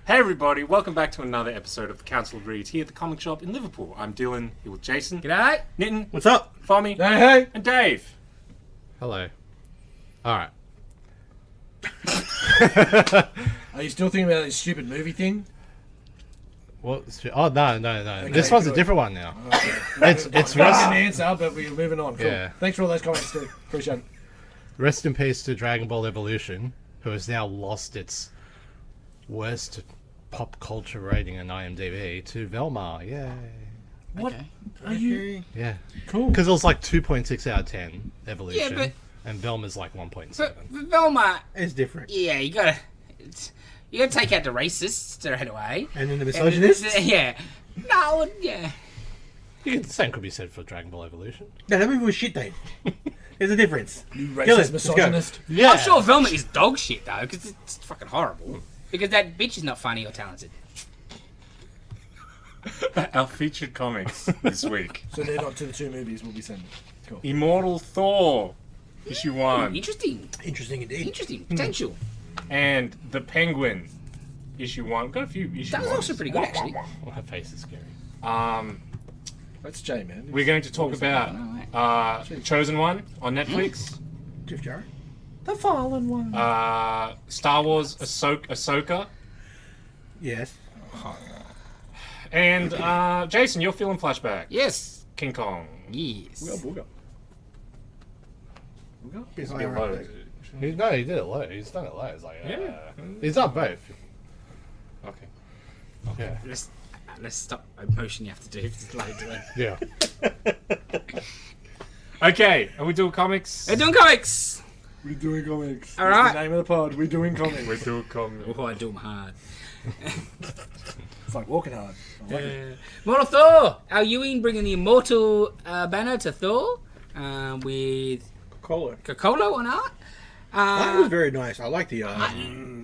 Hey everybody, welcome back to another episode of the Council of Reeds here at the comic shop in Liverpool. I'm Dylan, here with Jason. G'day. Nitin. What's up? Fommy. Hey. And Dave. Hello. Alright. Are you still thinking about this stupid movie thing? What? Oh, no. Okay, this one's good. a different one now. Okay. It's That's rest, an answer, but we're moving on. Cool. Yeah. Thanks for all those comments, too. Appreciate it. rest in peace to Dragon Ball Evolution, who has now lost its worst pop culture rating on IMDb to Velma. Yay. What Okay. are you? Yeah. Cool. Because it was like 2.6 out of 10, Evolution. Yeah, but- and Velma's like 1.7. But Velma, It's different. yeah, you gotta take out the racists straight away. And then the And misogynists? yeah. No, yeah. The same could be said for Dragon Ball Evolution. No, that movie was shit, Dave. There's a difference. You Racist Dylan, misogynist. Yeah. I'm sure Velma is dog shit though, because it's fucking horrible. Because that bitch is not funny or talented. Our featured comics this week. So they're not to the two movies we'll be sending. Cool. Immortal Thor, issue 1. Interesting. Interesting indeed. Interesting. Potential. And The Penguin, issue 1. Got a few issues. That was also pretty good actually. Well, her face is scary. That's Jay, man. We're going to talk about Chosen One on Netflix. Jeff Jarrett. The Fallen One. Star Wars Ahsoka. Yes. And Jason, you're feeling Flashback. Yes. King Kong. Yes. Booga. Yes, Be low. He did it low. He's done it low. It's like, Yeah. He's done both. Okay. Yeah. Let's stop a motion you have to do. It's like doing. Yeah. Okay, are we doing comics? We're doing comics. We're doing comics. All That's right. the name of the pod. We're doing comics. We're doing comics. Oh, I do them hard. It's like walking hard. I like it. Immortal Thor! Al Ewing bringing the Immortal banner to Thor with Cola. Cocolo on art. That was very nice. I like the art.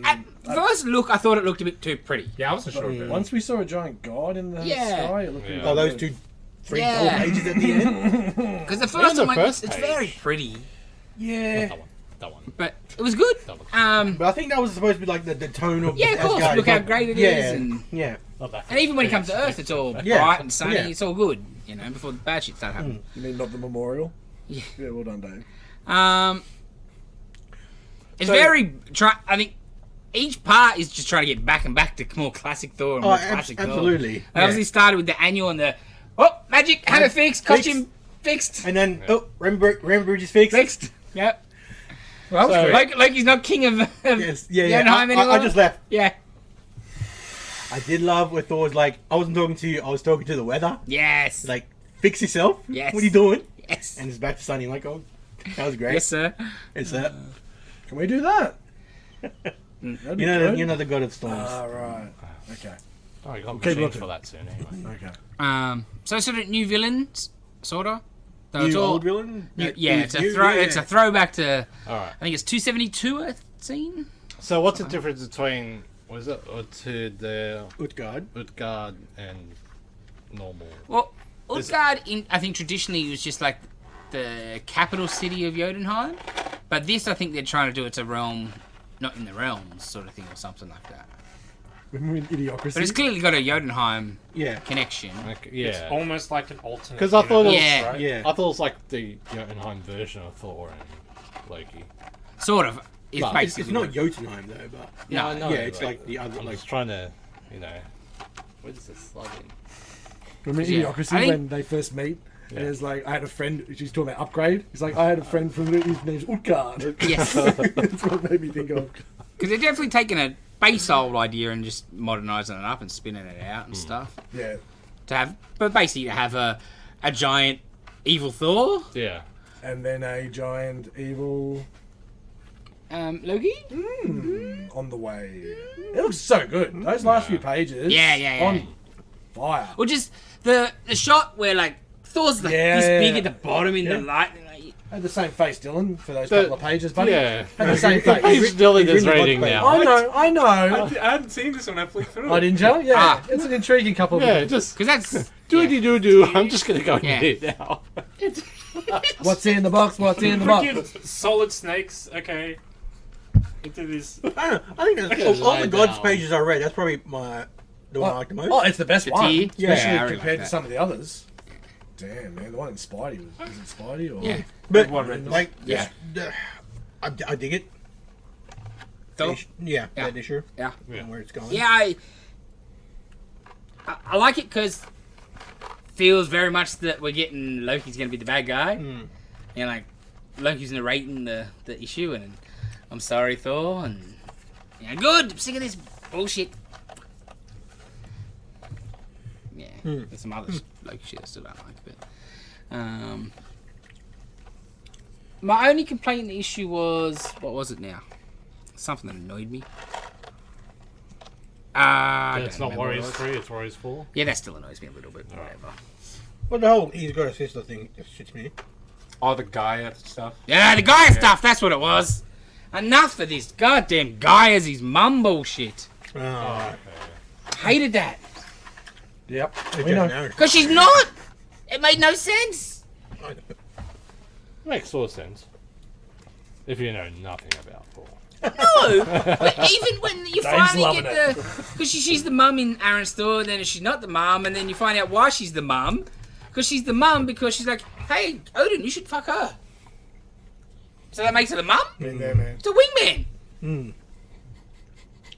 At first look, I thought it looked a bit too pretty. Yeah, I wasn't sure. of it. Once we saw a giant god in the Yeah. sky, it looked Yeah. really Oh, those good. 3 Yeah. gold pages at the end? Because the first the one, first it's page. very pretty, Yeah. That one. but it was good. That looks- But I think that was supposed to be like the tone of Yeah, of course. Asgard. Look how Like, great it yeah, is, and Yeah. Not that and even when he comes to Earth, it's all Yeah. bright and sunny. Yeah. It's all good, you know, before the bad shit start happening. You mean not the memorial? Yeah. Yeah, well done, Dave. It's So- very. I think each part is just trying to get back and back to more classic Thor and Oh, more classic Thor. absolutely. It obviously started with the annual and the magic, have it fixed, costume fixed, And then, Rainbow Bridge is fixed. fixed. Yep. Well, that was So- great. Like he's not king of Yes. Yeah. Jotunheim anymore. I just left. Yeah. I did love where Thor's like, I wasn't talking to you, I was talking to the weather. Yes. Like, fix yourself. Yes. What are you doing? Yes. And it's back to sunny. Like, oh, that was great. Yes, sir. It's that. Can we do that? That'd be good. You know the god of storms. Ah, right. Okay. Oh, you got Keep machines looking. for that soon anyway. Okay. So sort of new villains, sorta. So New old villain? it's a New- It's a throwback to. Alright. I think it's 272. I've seen. So what's the difference between, was it, to the Utgard. Utgard and normal? Well, Is- Utgard, I think traditionally was just like the capital city of Jotunheim, but this I think they're trying to do it's a realm, not in the realms sort of thing or something like that. We're in Idiocracy. But it's clearly got a Jotunheim Yeah. connection. Like, It's yeah. almost like an alternate. 'Cause I thought it was- universe, Yeah. right? Yeah. I thought it was like the Jotunheim version of Thor and Loki. Sort of. It's Well, It's basically. not Jotunheim though, but No, I know, yeah, it's but like the other I'm like just trying to, where does this slug in? Remember Yeah. Idiocracy I think- when they first meet? Yeah. And it's like, I had a friend, she's talking about upgrade. He's like, I had a friend from his name's Utgard. Yes. That's what made me think of. Because they're definitely taking a base old idea and just modernising it up and spinning it out and stuff. Yeah. But basically to have a giant evil Thor. Yeah. And then a giant evil Loki? on the way. It looks so good. Those last few pages. Yeah. On fire. Or just the shot where like Thor's like Yeah, this big yeah. at the bottom in the Yeah. light. And, like, Had the same face, Dylan, for those couple of pages, buddy. Yeah. Had the same face. He's still in he's this really rating got now. I know. I hadn't seen this when I flicked through. I didn't you? Yeah. Ah. It's an intriguing couple of Yeah, just Cause that's doo-doo-doo-doo. I'm just gonna go Yeah. in here now. What's in the box? What's in the box? Freaking solid snakes. Okay. into this. I don't know. I think that's, all the gods pages I read, that's probably the one I like the most. Oh, it's the best The one, tier? especially Yeah, I really compared like to some of the others. Damn, man, the one in Spidey was it Spidey or? Yeah. But One read them. like, Yeah. I dig it. Thor? Yeah, Yeah. that issue. Yeah. And where it's going. Yeah, I like it because feels very much that we're getting Loki's going to be the bad guy. Mm. And like Loki's narrating the issue, and I'm sorry, Thor, and good. I'm sick of this bullshit. Yeah, there's some other Loki shit I still don't like, but my only complaint in the issue was what was it now? Something that annoyed me. It's not Warriors Warriors 3, it's Warriors 4. Yeah, that still annoys me a little bit. Whatever. Well, the whole he's got a sister thing that shits me. Oh, the Gaia stuff. Yeah, the Gaia stuff, that's what it was. Enough of this goddamn Gaia's his mum bullshit. Hated that. Yep. We We know. Because she's not. It made no sense. Makes sort of sense. If you know nothing about Thor. No. But even when you Dave's finally loving get the... Because she's the mum in Aaron's Thor, and then she's not the mum, and then you find out why she's the mum. Because she's the mum because she's like, hey, Odin, you should fuck her. So that makes her the mum? Been there, man. It's a wingman.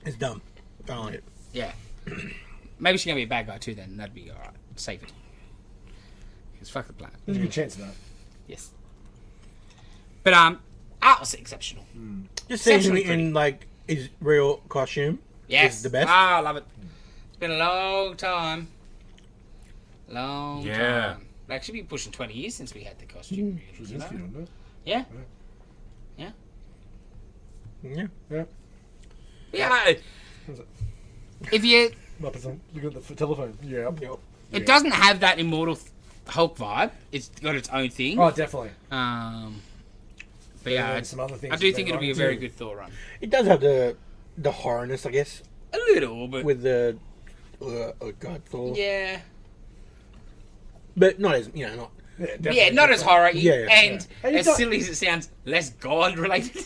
It's dumb. I don't like it. Yeah. Maybe she's going to be a bad guy too then. That'd be alright. Save it. Because fuck the planet. There's a good chance of that. Yes. But art was exceptional. Just seeing him Exceptionally pretty. in like his real costume. Yes. Is the best. Ah, I love it. It's been a long time. Long Yeah. time. Like, should be pushing 20 years since we had the costume. Was You know? this wasn't it? Yeah. Yeah. Yeah. Yeah. If you... Muppets on. Look at the telephone. Yeah. It doesn't have that Immortal Hulk vibe. It's got its own thing. Oh, definitely. But yeah, And some other things I do that think they it'll be a like very too. good Thor run. It does have the horrorness, I guess, A little, but... with the oh god, Thor. Yeah. But not as not. Yeah, Yeah, definitely, not as horror, and And you as don't- silly as it sounds, less God related.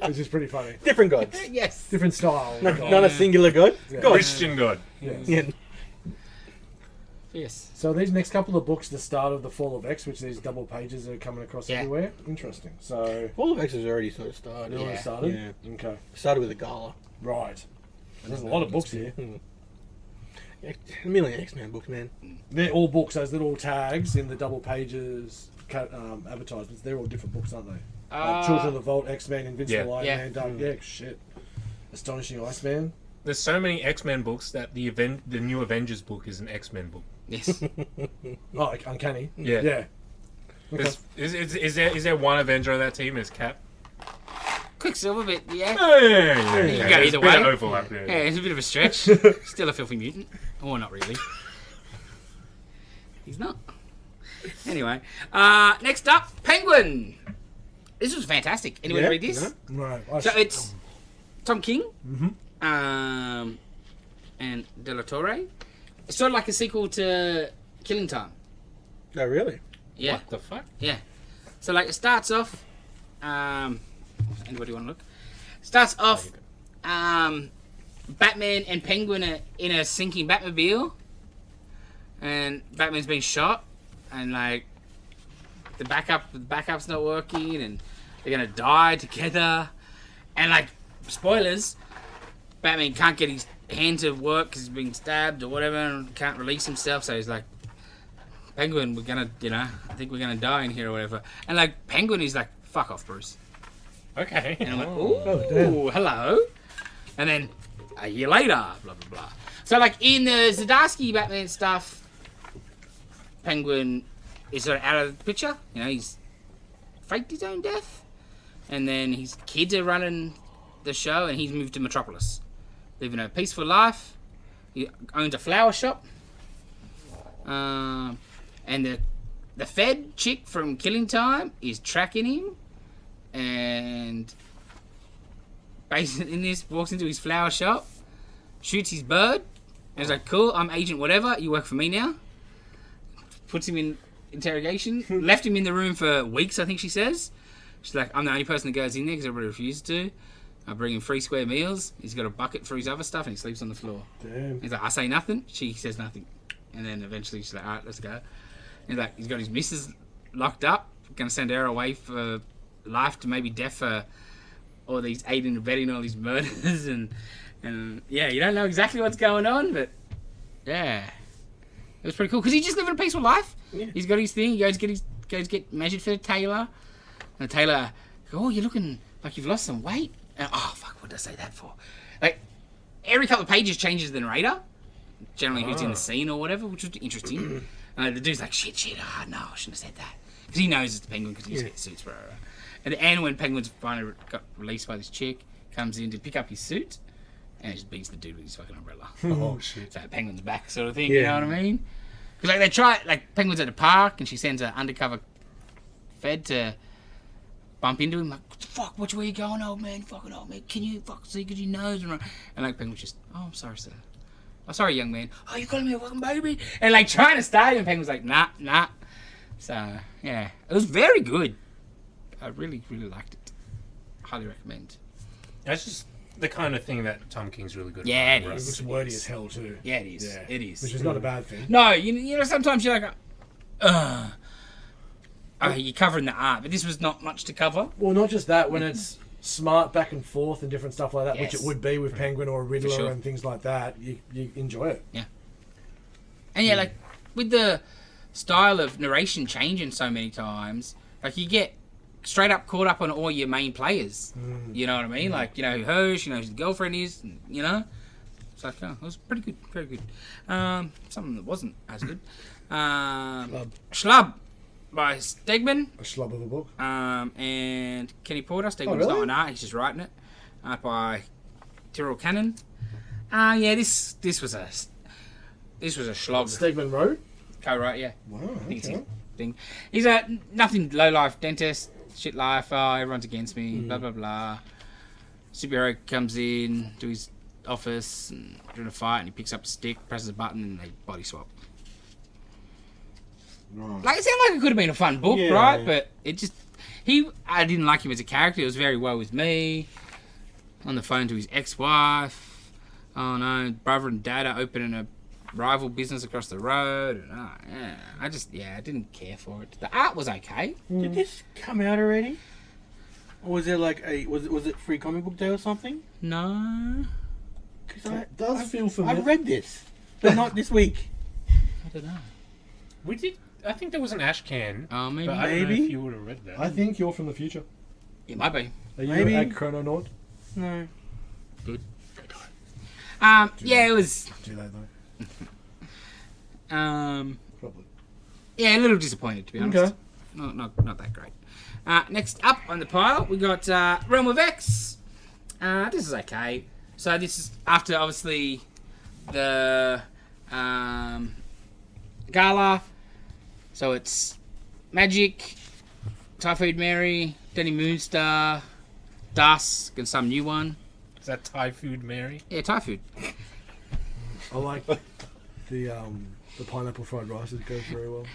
Which is pretty funny. Different gods. Yes. Different style. Not a singular god. Yeah. God. Christian God. Yes. Yeah. Yes. So these next couple of books, the start of the Fall of X, which these double pages are coming across Yeah. everywhere. Interesting. So All of X has already sort of started. it already Yeah. started. Yeah. Okay. Started with a gala. Right. And there's a lot of books here. A million X-Men books, man. They're all books. Those little tags in the double pages advertisements. They're all different books, aren't they? Like Children of the Vault, X-Men, Invincible, Iron Yeah. Man, Dark. Yeah, shit. Astonishing Iceman. There's so many X-Men books that the new Avengers book is an X-Men book. Yes. Oh, like Uncanny. Yeah. Yeah. Okay. Is there one Avenger on that team? Is Cap? Quicksilver, but yeah. Oh, yeah. You can go There's either a bit of way. overlap there. Yeah, it's a bit of a stretch. Still a filthy mutant. Or not really. He's not. Anyway. Next up, Penguin. This was fantastic. Anyone Yeah, read this? no. Right. So it's Tom King. And De La Torre. It's sort of like a sequel to Killing Time. Oh, really? Yeah. What the fuck? Yeah. So like it starts off. Anybody want to look? Starts off. Batman and Penguin are in a sinking Batmobile, and Batman's been shot, and like the backup's not working, and they're gonna die together, and like spoilers, Batman can't get his hand to work because he's being stabbed or whatever, and can't release himself, so he's like, Penguin, we're gonna, I think we're gonna die in here or whatever, and like Penguin is like, fuck off, Bruce. Okay. And I'm like, ooh, damn. hello. And then a year later, blah, blah, blah. So, like, in the Zdarsky Batman stuff, Penguin is sort of out of the picture. He's faked his own death. And then his kids are running the show, and he's moved to Metropolis. Living a peaceful life. He owns a flower shop. And the Fed chick from Killing Time is tracking him. And basically in this walks into his flower shop, shoots his bird, and he's like, cool, I'm agent whatever, you work for me now. Puts him in interrogation, left him in the room for weeks, I think she says. She's like, I'm the only person that goes in there because everybody refuses to. I bring him free square meals. He's got a bucket for his other stuff and he sleeps on the floor. Damn. He's like, I say nothing. She says nothing. And then eventually she's like, all right, let's go. He's like, he's got his missus locked up. Going to send her away for life to maybe death for all these aiding and abetting all these murders. And yeah, you don't know exactly what's going on, but yeah. It was pretty cool because he just living a peaceful life. Yeah. He's got his thing. He goes get measured for the tailor. And the tailor, oh, you're looking like you've lost some weight. And, oh, fuck, what did I say that for? Like, every couple of pages changes the narrator. Generally who's in the scene or whatever, which was interesting. The dude's like, shit, no, I shouldn't have said that. Because he knows it's the Penguin because he just gets suits for her. And at the end, when Penguin's finally got released by this chick, comes in to pick up his suit, and he just beats the dude with his fucking umbrella. Oh shit. So Penguin's back sort of thing, you know what I mean? Because like they try, like Penguin's at the park, and she sends an undercover fed to bump into him, like, what the fuck, which way you going, old man? Fucking old man, can you fucking see because your nose? And like Penguin's just, oh, I'm sorry, sir. Oh, sorry, young man. Oh, you calling me a fucking baby? And like trying to start him, and Penguin's like, nah. So, yeah. It was very good. I really, really liked it. Highly recommend. That's just the kind of thing that Tom King's really good at. Yeah, it It is. looks wordy as hell too. Yeah, it is. It is. Which is not a bad thing. No, you know, sometimes you're like, you're covering the art, but this was not much to cover. Well, not just that, when it's smart back and forth and different stuff like that, which Yes. it would be with Penguin or Riddler sure. and things like that, you enjoy it. And yeah, like, with the style of narration changing so many times, like, you get straight up caught up on all your main players. You know what I mean? Like, you know who Hirsch, you know who his girlfriend is, and, you know? It's like, oh, it was pretty good, very good. Something that wasn't as good. Schlub by Stegman. A schlub of a book. And Kenny Porter. Stegman's really? not an art, he's just writing it. By Tyrrell Cannon. Yeah, this was a schlub. Stegman wrote. Co-write, yeah. Wow, I think it's okay. his thing. He's a nothing low life dentist, shit life. Oh, everyone's against me. Blah blah blah. Superhero comes in to his office and during a fight, and he picks up a stick, presses a button, and they body swap. Right. Like, it sounded like it could have been a fun book, Yeah. right? But it just I didn't like him as a character. It was very well with me. On the phone to his ex-wife. Oh no, brother and dad are opening a rival business across the road. And, I didn't care for it. The art was okay. Did this come out already? Or was there like was it Free Comic Book Day or something? No, Because It does feel familiar. I read this, but not this week. I don't know. We did. I think there was an ash can. Oh, maybe. But I don't know Maybe. if you would have read that. I think you're from the future. It might be. Are you Maybe. a Chrononaut? No. Good. Yeah, it was. Do they though? Probably. Yeah, a little disappointed, to be honest. Okay. Not that great. Next up on the pile, we got Realm of X. This is okay. So this is after, obviously, the Gala. So it's Magic, Typhoid Mary, Danny Moonstar, Dusk, and some new one. Is that Thai food, Mary? Yeah, Typhoid. I like the pineapple fried rice. It goes very well.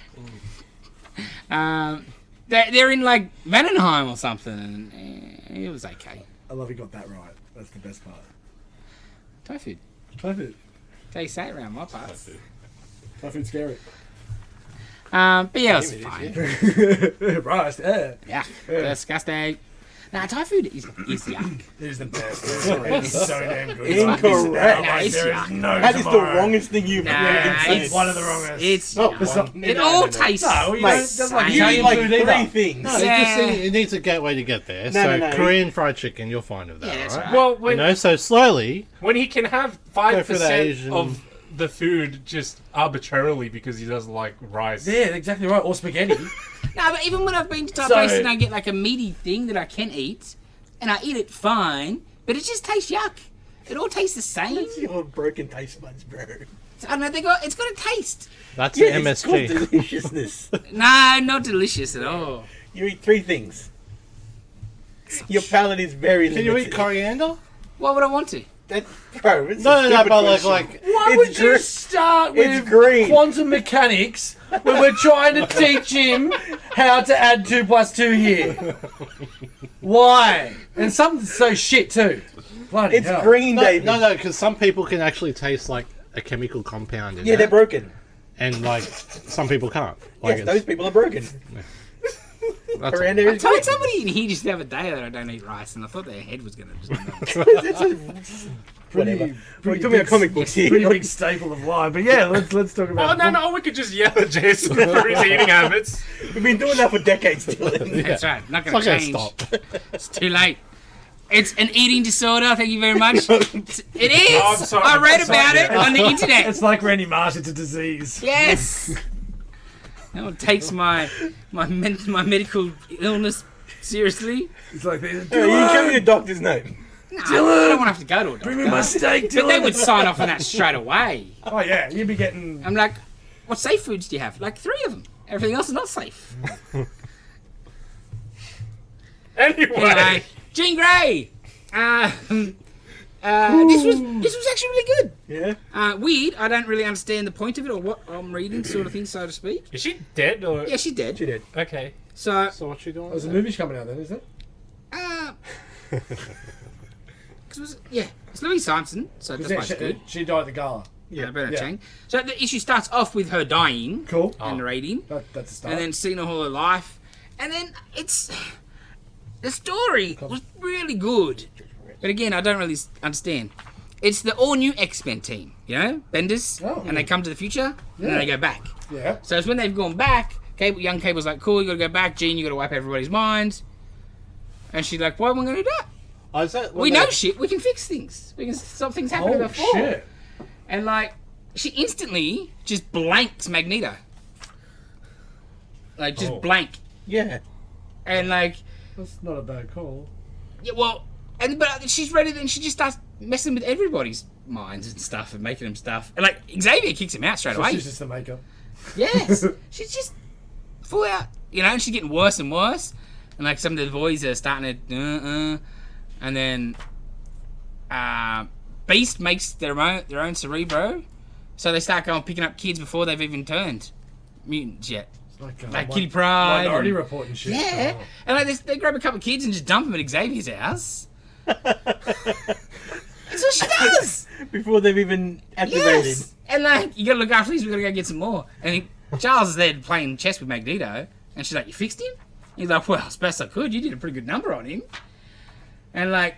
They're in like Vandenheim or something, and it was okay. I love you got that right. That's the best part. Typhoid. Typhoid. They say it around my parts. Typhoid's scary. But yeah, it was fine. Rice, yeah. Yeah, disgusting. Nah, Typhoid is yuck. It is the best. It's so damn good. Incorrect. Nah, it's yuck. No That is the tomorrow. wrongest thing you've Nah, ever said. it's one of the wrongest. It's No, yuck. it's not- It all tastes. No, you Mate, don't, doesn't like you You Italian eat Italian like food three either. things. No, Yeah. it needs a gateway to get there. No, so no, no. Korean fried chicken, you're fine with that, Yeah, that's right? right. Well, You know, so slowly, when he can have Go for the 5% Asian- of the food just arbitrarily because he doesn't like rice. Yeah, exactly right. Or spaghetti. No, but even when I've been to Thai So- places and I get like a meaty thing that I can eat, and I eat it fine, but it just tastes yuck. It all tastes the same. That's your broken taste buds, bro. I don't know. It's got a taste. that's Yeah, the it's called MSG. deliciousness. Nah, not delicious at all. You eat three things. Your palate is very Can you limited. eat coriander? Why would I want to? Bro, it's No, a no, stupid but question. Why It's would you green. start It's with green. quantum mechanics when we're trying to teach him how to add 2 + 2 here? Why? And something so shit too. Bloody It's hell. green, No, David. no, because some people can actually taste like a chemical compound in Yeah, they're that, broken. and like some people can't. Like Yes, those people are broken. that's Around I there, told somebody in here just the other day that I don't eat rice, and I thought their head was going to just whatever. We're talking about comic books Pretty here. big staple of life. But yeah, let's talk Oh, about. no, we could just yell at Jason for his eating habits. We've been doing that for decades, Dylan. That's right. Not It's going not to gonna change. stop. It's too late. It's an eating disorder. Thank you very much. It is. Oh, I'm sorry. I read I'm sorry, about it yeah. on the internet. It's like Randy Marsh. It's a disease. Yes. No one takes my medical illness seriously. It's like this. You give me the doctor's name. No, I don't want to have to go to a doctor. Bring me my steak, But they Dylan. would sign off on that straight away. Oh yeah, you'd be getting. I'm like, what safe foods do you have? Like 3 of them. Everything else is not safe. Anyway, Jean Grey. This was actually really good. Yeah. Weird. I don't really understand the point of it or what I'm reading, sort of thing, so to speak. Is she dead or? Yeah, she's dead. She did. Okay. So, So what's she doing? There's a movie coming out then, isn't it? it's Louis Simpson, so that's why it's good. She died at the gala. Yeah, Bernard yeah. Chang. So the issue starts off with her dying Cool. and narrating, That's a start. and then seeing her whole life, and then the story was really good, but again, I don't really understand. It's the all new X-Men team, you know, Benders, Oh. and they come to the future, and then they go back. yeah. So it's when they've gone back. Young Cable's like, cool, you gotta go back. Jean, you gotta wipe everybody's minds. And she's like, why am I gonna do that? Oh, is that We know shit. We can fix things. We can stop things happening Oh before. shit. And like, she instantly just blanks Magneto. Like, just blank. Yeah. And like, That's not a bad call. yeah, well, but she's ready. Then she just starts messing with everybody's minds and stuff and making them stuff. And like, Xavier kicks him out straight So away. she's just the maker. Yes, she's just full out, you know, and she's getting worse and worse. And like some of the boys are starting to, and then Beast makes their own Cerebro, so they start going picking up kids before they've even turned mutants yet. It's Like Kitty Pryde Minority and- Report and shit. Yeah, Oh. and like they grab a couple of kids and just dump them at Xavier's house. That's what she does. Before they've even activated. Yes, and like you gotta look after these. We gotta go get some more. And Charles is there playing chess with Magneto, and she's like, "You fixed him?" He's like, "Well, as best I could. You did a pretty good number on him." And like,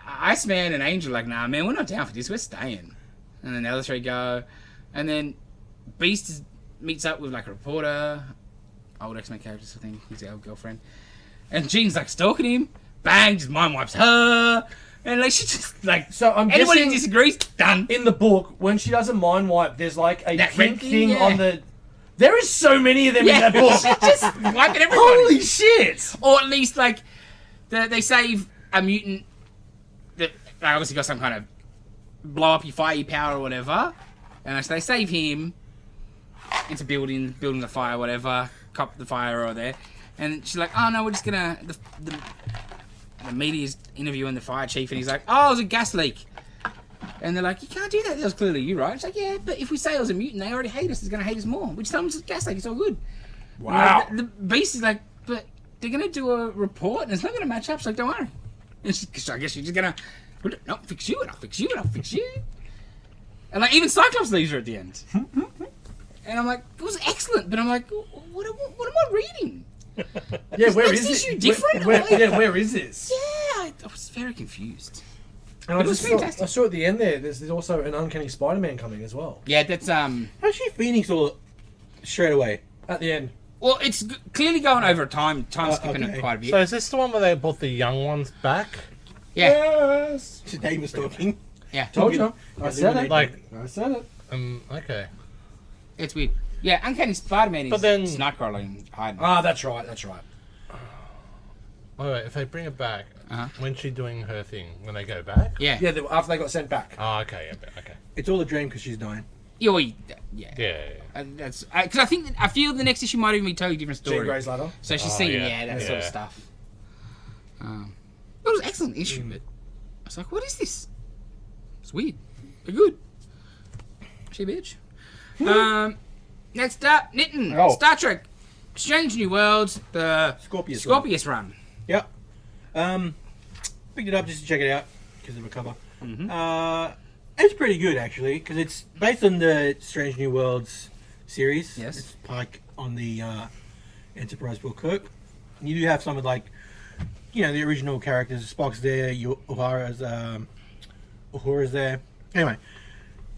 Iceman and Angel are like, "Nah, man, we're not down for this. We're staying." And then the other 3 go, and then Beast meets up with like a reporter, old X-Men characters, I think. He's the old girlfriend, and Jean's like stalking him. Bang, just mind wipes her, and like she just like. So I'm Anybody guessing who disagrees, done. in the book when she does a mind wipe, there's like a That pink red thing, thing yeah. on the. There is so many of them Yeah, in that book. she's just wiping everybody. Holy shit! Or at least like they save a mutant that they obviously got some kind of blow up your fire power or whatever, and so they save him into building the fire, whatever, cop the fire or there, and she's like, oh no, we're just gonna the media's interviewing the fire chief, and he's like, oh, it was a gas leak. And they're like, you can't do that. That was clearly you, right? It's like, yeah, but if we say it was a mutant, they already hate us. It's going to hate us more. We just tell them it's a gas leak. It's all good. Wow. And the Beast is like, but they're going to do a report, and it's not going to match up. So like, don't worry. And I guess you're just going to, no, fix you, and I'll fix you, and I'll fix you. And like, even Cyclops leaves her at the end. And I'm like, it was excellent. But I'm like, what am I reading? Yeah, where next is issue it? different? Where is this? Yeah, I was very confused. And It was fantastic. I saw at the end there's also an Uncanny Spider-Man coming as well. Yeah, that's How's she Phoenix all straight away? At the end. well, it's clearly going over time skipping okay. it quite a bit. So is this the one where they brought the young ones back? Yeah, Yes. Today was talking. yeah, Told you. I said it. Like, I said it. okay. it's weird. Yeah, Uncanny Spider-Man is But then- Nightcrawler and hiding. Ah, that's right. That's right. Oh, wait, if they bring it back, Uh-huh. when's she doing her thing? When they go back? Yeah, Yeah, after they got sent back. Oh, okay, yeah, okay. It's all a dream because she's dying. yeah, well, yeah. Yeah. That's because I feel the next issue might even be a totally different Jean story. Grey's ladder. So she's Oh, seeing yeah. that sort of Yeah. stuff. It was an excellent issue, but I was like, what is this? It's weird. They're good. She bitch. Next up, Nitten. Oh. Star Trek. Strange New Worlds. The Scorpius run. Yep. Picked it up just to check it out because of a cover. It's pretty good actually because it's based on the Strange New Worlds series. Yes. It's Pike on the Enterprise Bill Kirk. And you do have some of like, the original characters. Spock's there. Uhura's there. Anyway,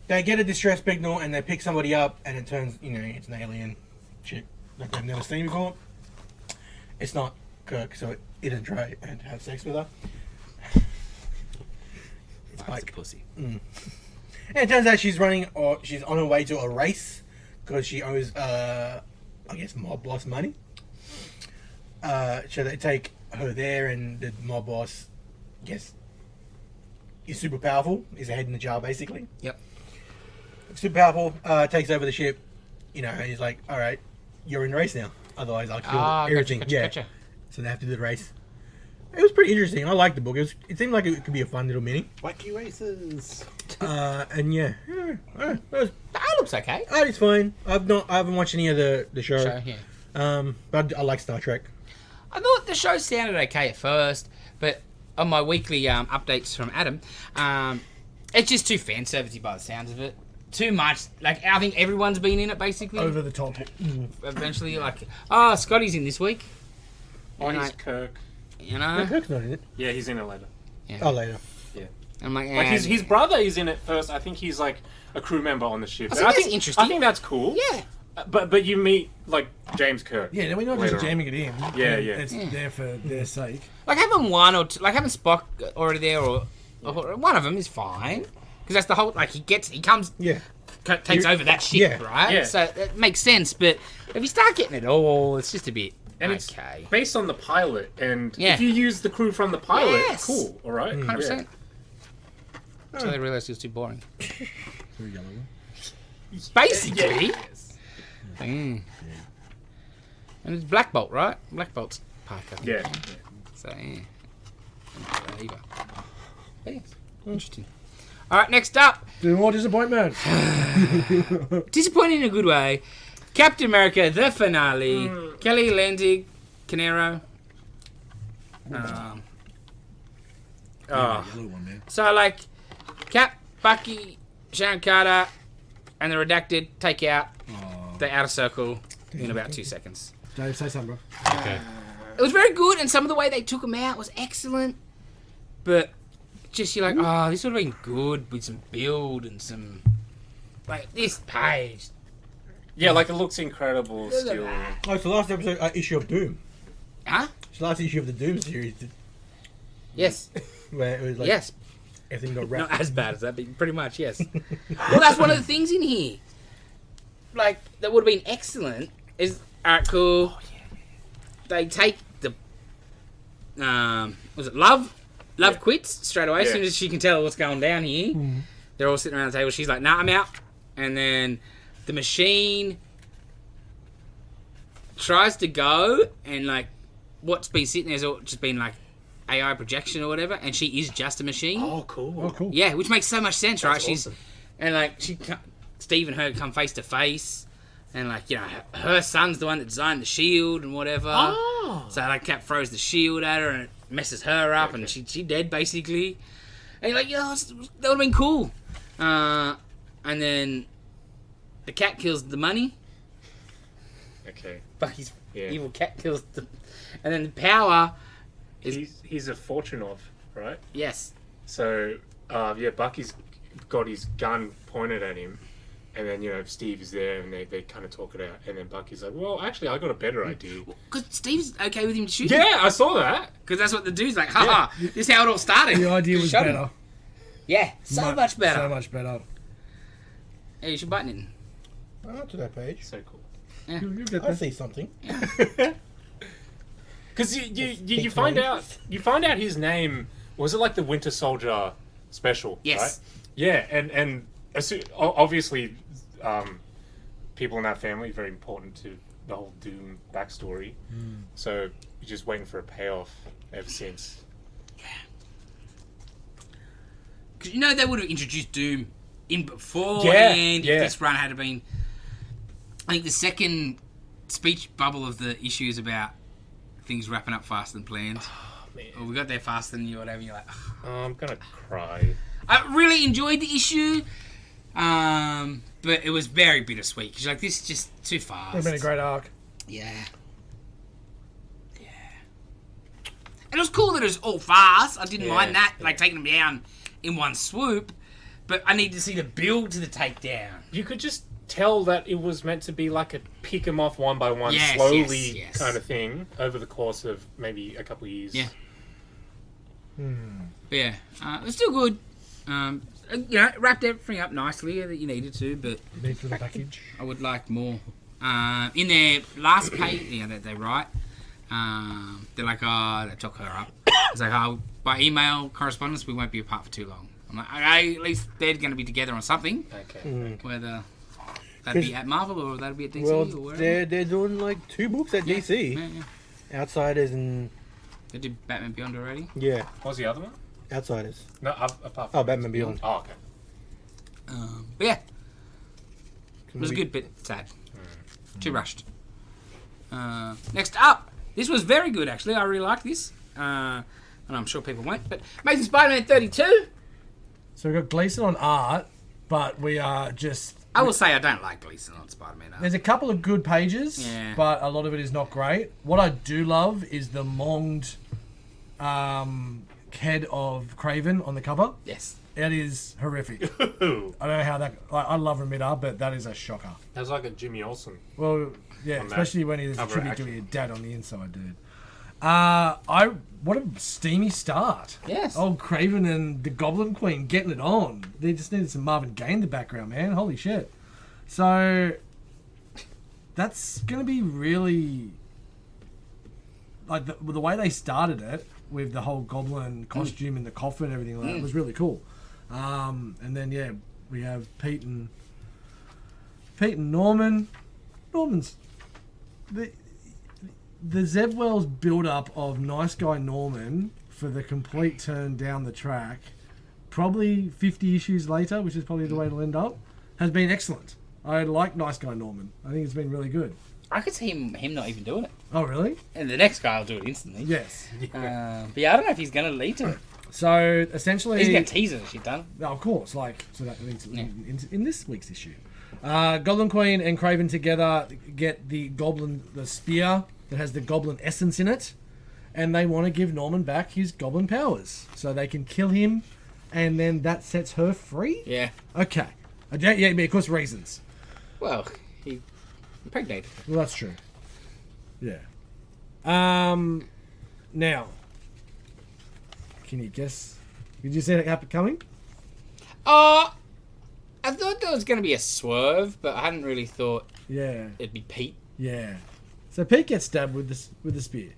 they get a distress signal and they pick somebody up and it turns, it's an alien chick that they've never seen before. It's not Kirk, so it didn't try and have sex with her. It's Like a pussy. And it turns out she's on her way to a race because she owes, mob boss money. So they take her there, and the mob boss, is super powerful. He's a head in the jar, basically. Yep. Super powerful. Takes over the ship. And he's like, "All right, you're in the race now. Otherwise, I'll kill everything." Gotcha. So they have to do the race. It was pretty interesting. I liked the book. It seemed like it could be a fun little mini. Wacky races. And it was. That looks okay. It's fine. I haven't watched any of the show. Yeah. But I like Star Trek. I thought the show sounded okay at first, but on my weekly updates from Adam, it's just too fan servicey by the sounds of it. Too much. Like, I think everyone's been in it basically. Over the top. Eventually, Scotty's in this week. Oh, And he's I- Kirk. No, Kirk's not in it. Yeah, he's in it later. Oh, later. I'm like, Like his brother is in it first. I think he's like a crew member on the ship. I think that's interesting. I think that's cool. yeah. But you meet like James Kirk. Yeah, we're not Later just on. jamming it in. Yeah, yeah. It's there for their sake. Like having one or two, like having Spock already there, or one of them is fine because that's the whole. Like he comes, Yeah. takes over that ship, Yeah. right? Yeah. So that makes sense. But if you start getting it all, it's just a bit And it's okay. based on the pilot, and Yeah. if you use the crew from the pilot, Yes. cool, all right, 100%. So they realised it was too boring. Basically. Mm. And it's Black Bolt, right? Black Bolt's Parker. Yeah. So, yeah. There you go. But yes, interesting. All right, next up. Do more disappointment. Disappointing in a good way. Captain America, the finale. Kelly Lanzig, Canero. So, like, Cap, Bucky, Sharon Carter, and the Redacted take out the Outer Circle in about 2 seconds. Dave, say something, bro. Okay. It was very good, and some of the way they took him out was excellent. But just you're like, oh, this would have been good with some build and some like this page. Yeah, like it looks incredible Look at still. that. Oh, it's the last issue of Doom. Huh? It's the last issue of the Doom series Yes. where it was like Yes. everything got Not wrapped. as bad as that, but pretty much, yes. Well, that's one of the things in here. Like, that would have been excellent. Is, alright, cool. They take the, was it Love? Love quits straight away as soon as she can tell what's going down here. They're all sitting around the table. She's like, nah, I'm out. And then the machine tries to go, and, like, what's been sitting there's all just been, like, AI projection or whatever, and she is just a machine. Oh, cool. Oh, cool. Yeah, which makes so much sense, right? That's She's awesome. and like Steve and her come face to face, and like her son's the one that designed the shield and whatever. Oh. So like Cap throws the shield at her and it messes her up, and she dead basically. And you're like, that would have been cool. And then the cat kills the money. Okay. Bucky's Yeah. evil cat kills the, and then the power is He's a Fortunov, right? yes. So, Bucky's got his gun pointed at him, and then, Steve is there, and they kind of talk it out, and then Bucky's like, well, actually, I got a better idea. Because Steve's okay with him shooting. Yeah, I saw that. Because that's what the dude's like, haha, this is how it all started. The idea was Shut him. better. Yeah, so much better. So much better. Yeah, you should button it. Oh, to that page. So cool. You get I that. see something. Because you find out his name, was it like the Winter Soldier special? Yes. Right? Yeah, and obviously, people in that family are very important to the whole Doom backstory. So you're just waiting for a payoff ever since. 'Cause you know they would have introduced Doom in beforehand Yeah, if this run had been. I think the second speech bubble of the issue is about things wrapping up faster than planned. Or we got there faster than you, or whatever. You're like, Oh, I'm gonna cry. I really enjoyed the issue, but it was very bittersweet. Because like this is just too fast. Would have been a great arc. Yeah. And it was cool that it was all fast. I didn't mind that, like taking them down in one swoop. But I need to see the build to the takedown. You could just tell that it was meant to be like a pick them off one by one, Yes, slowly yes. kind of thing over the course of maybe a couple of years. Yeah. But yeah, it was still good. It wrapped everything up nicely that you needed to, but Need for the package. I would like more. In their last page, that they write, they're like, oh, they took her up. It's like, oh, by email correspondence, we won't be apart for too long. I'm like, okay, at least they're going to be together on something. Okay. Whether that'd be at Marvel or that'd be at DC or Well, whatever. they're doing like 2 books at DC. Yeah. Outsiders and They did Batman Beyond already. yeah, What was the other one? Outsiders. No, apart from Oh, Batman Beyond. Oh, okay. But yeah, it was a good bit sad. Too rushed. Next up, this was very good actually. I really like this. And I'm sure people won't. But Amazing Spider-Man 32. So we've got Gleason on art, but we are just... I will say I don't like Gleason on Spider-Man art. There's a couple of good pages, Yeah. but a lot of it is not great. What I do love is the monged head of Craven on the cover. Yes. It is horrific. I don't know how that... I love Ramita, but that is a shocker. That's like a Jimmy Olsen. Well, yeah, On that especially when he's a cover, tribute to actually. your dad on the inside, dude. What a steamy start. Yes. Old Craven and the Goblin Queen getting it on. They just needed some Marvin Gaye in the background, man. Holy shit. So that's going to be really like the way they started it with the whole Goblin costume and the coffin and everything like that was really cool. And then yeah, we have Pete and Norman. Norman's the Zeb Wells build-up of Nice Guy Norman for the complete turn down the track, probably 50 issues later, which is probably the way it'll end up, has been excellent. I like Nice Guy Norman. I think it's been really good. I could see him not even doing it. Oh, really? And the next guy will do it instantly. Yes. But yeah, I don't know if he's going to lead to it. So, essentially... He's going to tease it if she's done. Oh, of course, so that leads in this week's issue. Goblin Queen and Craven together get the spear that has the goblin essence in it, and they want to give Norman back his goblin powers so they can kill him, and then that sets her free? Yeah. Okay. Yeah, because reasons. Well, he impregnated her. Well, that's true. Yeah. Now, can you guess? Did you see that happen coming? I thought there was going to be a swerve, but I hadn't really thought Yeah. it'd be Pete. Yeah. So Pete gets stabbed with the spear.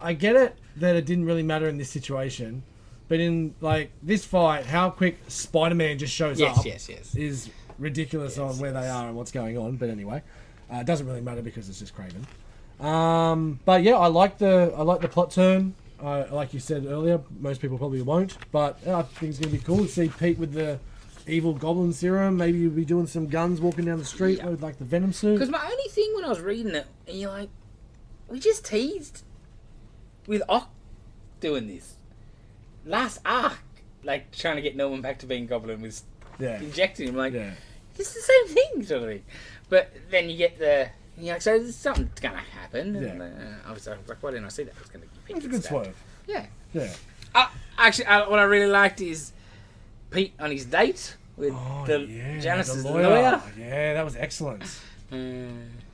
I get it that it didn't really matter in this situation, but in like this fight, how quick Spider-Man just shows up Yes. is ridiculous on where they are and what's going on. But anyway, it doesn't really matter because it's just Craven. But yeah, I like the plot turn. Like you said earlier, most people probably won't, but I think it's going to be cool to see Pete with the evil goblin serum. Maybe you'll be doing some guns walking down the street with like the Venom suit. Because my only thing when I was reading it, and you're like, we just teased with Ock doing this. Last arc, like trying to get Norman back to being Goblin was injecting him. Like, it's the same thing, sort of thing. But then you get so something's going to happen. Yeah. And, I was like, why didn't I see that? It was going to be It's a good swerve. Yeah. Yeah. Actually, what I really liked is Pete on his date with Janice's lawyer. Yeah, that was excellent.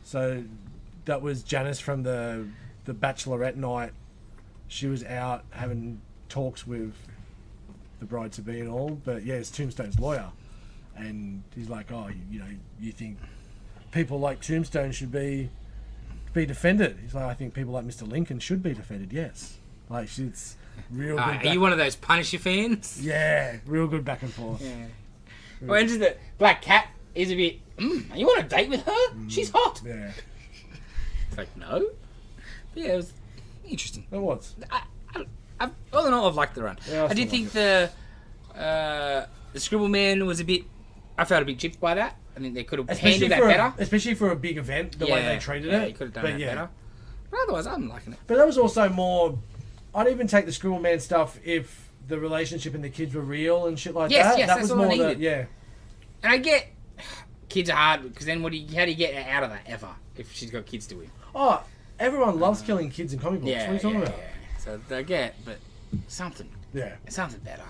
So that was Janice from the Bachelorette night. She was out having talks with the bride-to-be and all, but yeah, it's Tombstone's lawyer. And he's like, oh, you think people like Tombstone should be defended? He's like, I think people like Mr. Lincoln should be defended, yes. Like, it's real good. Are you one of those Punisher fans? Yeah, real good back and forth. Yeah. Well, into the Black Cat is a bit, you on a date with her? She's hot. Yeah. It's like, no. But yeah, it was interesting. It was. All in all, I've liked the run. Yeah, I I did still think the Scribble Man was a bit. I felt a bit gypped by that. I think they could have handled that better. Especially for a big event, the way they treated it. You could have done that better. But otherwise, I'm liking it. But that was also more. I'd even take the Scribble Man stuff if the relationship and the kids were real and shit like that. Yes, that that's was all I more needed. yeah. And I get kids are hard because then how do you get her out of that ever if she's got kids to win? Oh, everyone loves killing kids in comic books. What are you talking about? Yeah. So I get, but something better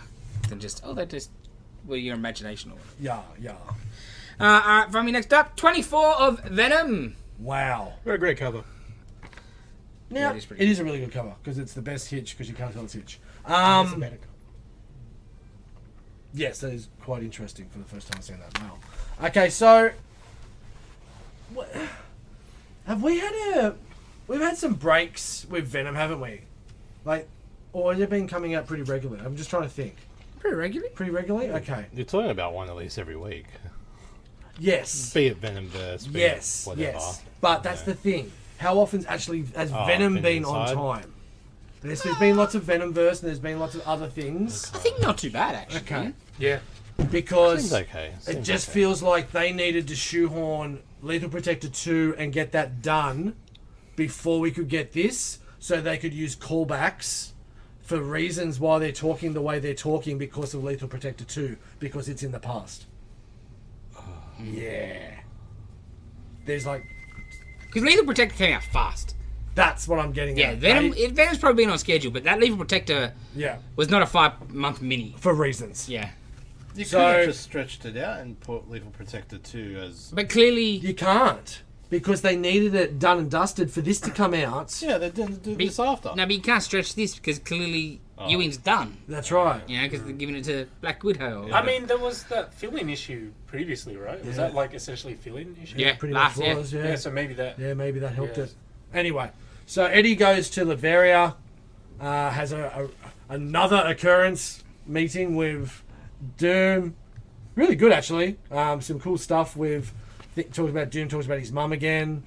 than just your imagination or whatever. Yeah. All right, from me next up, 24 of Venom. Wow. What a great cover. Now, it it is a really good cover because it's the best Hitch because you can't tell it's Hitch. It's a better cover. Yes, that is quite interesting for the first time I've seen that. Wow. Okay, so have we had we've had some breaks with Venom, haven't we? Like, or has it been coming out pretty regularly? I'm just trying to think. Pretty regularly. Pretty regularly? Okay. You're talking about one at least every week. Yes. Be it Venomverse, be Yes. it whatever. Yes. But that's the thing. How often has Venom been been inside? on time? There's been lots of Venomverse and there's been lots of other things. I think not too bad actually. Okay. Yeah. Because Seems okay. it Seems just okay. feels like they needed to shoehorn Lethal Protector 2 and get that done before we could get this, so they could use callbacks for reasons why they're talking the way they're talking because of Lethal Protector 2, because it's in the past. Yeah. There's like... Because Lethal Protector came out fast. That's what I'm getting Yeah, at. Venom's probably been on schedule, but that Lethal Protector Yeah. was not a 5-month mini. For reasons. Yeah. You So- could have just stretched it out and put Lethal Protector 2 as... But clearly... You can't. Because they needed it done and dusted for this to come out. Yeah, they didn't do this after. No, but you can't stretch this because clearly Ewing's done. That's right. You know, because they're giving it to Black Widow. I mean, there was that fill-in issue previously, right? Was that like essentially a fill-in issue? Yeah, Pretty last, much was, Yeah, so maybe that. Yeah, maybe that helped Yes. it. Anyway, so Eddie goes to Latveria, has another occurrence meeting with Doom. Really good, actually. Some cool stuff with... Talks about Doom, talks about his mum again.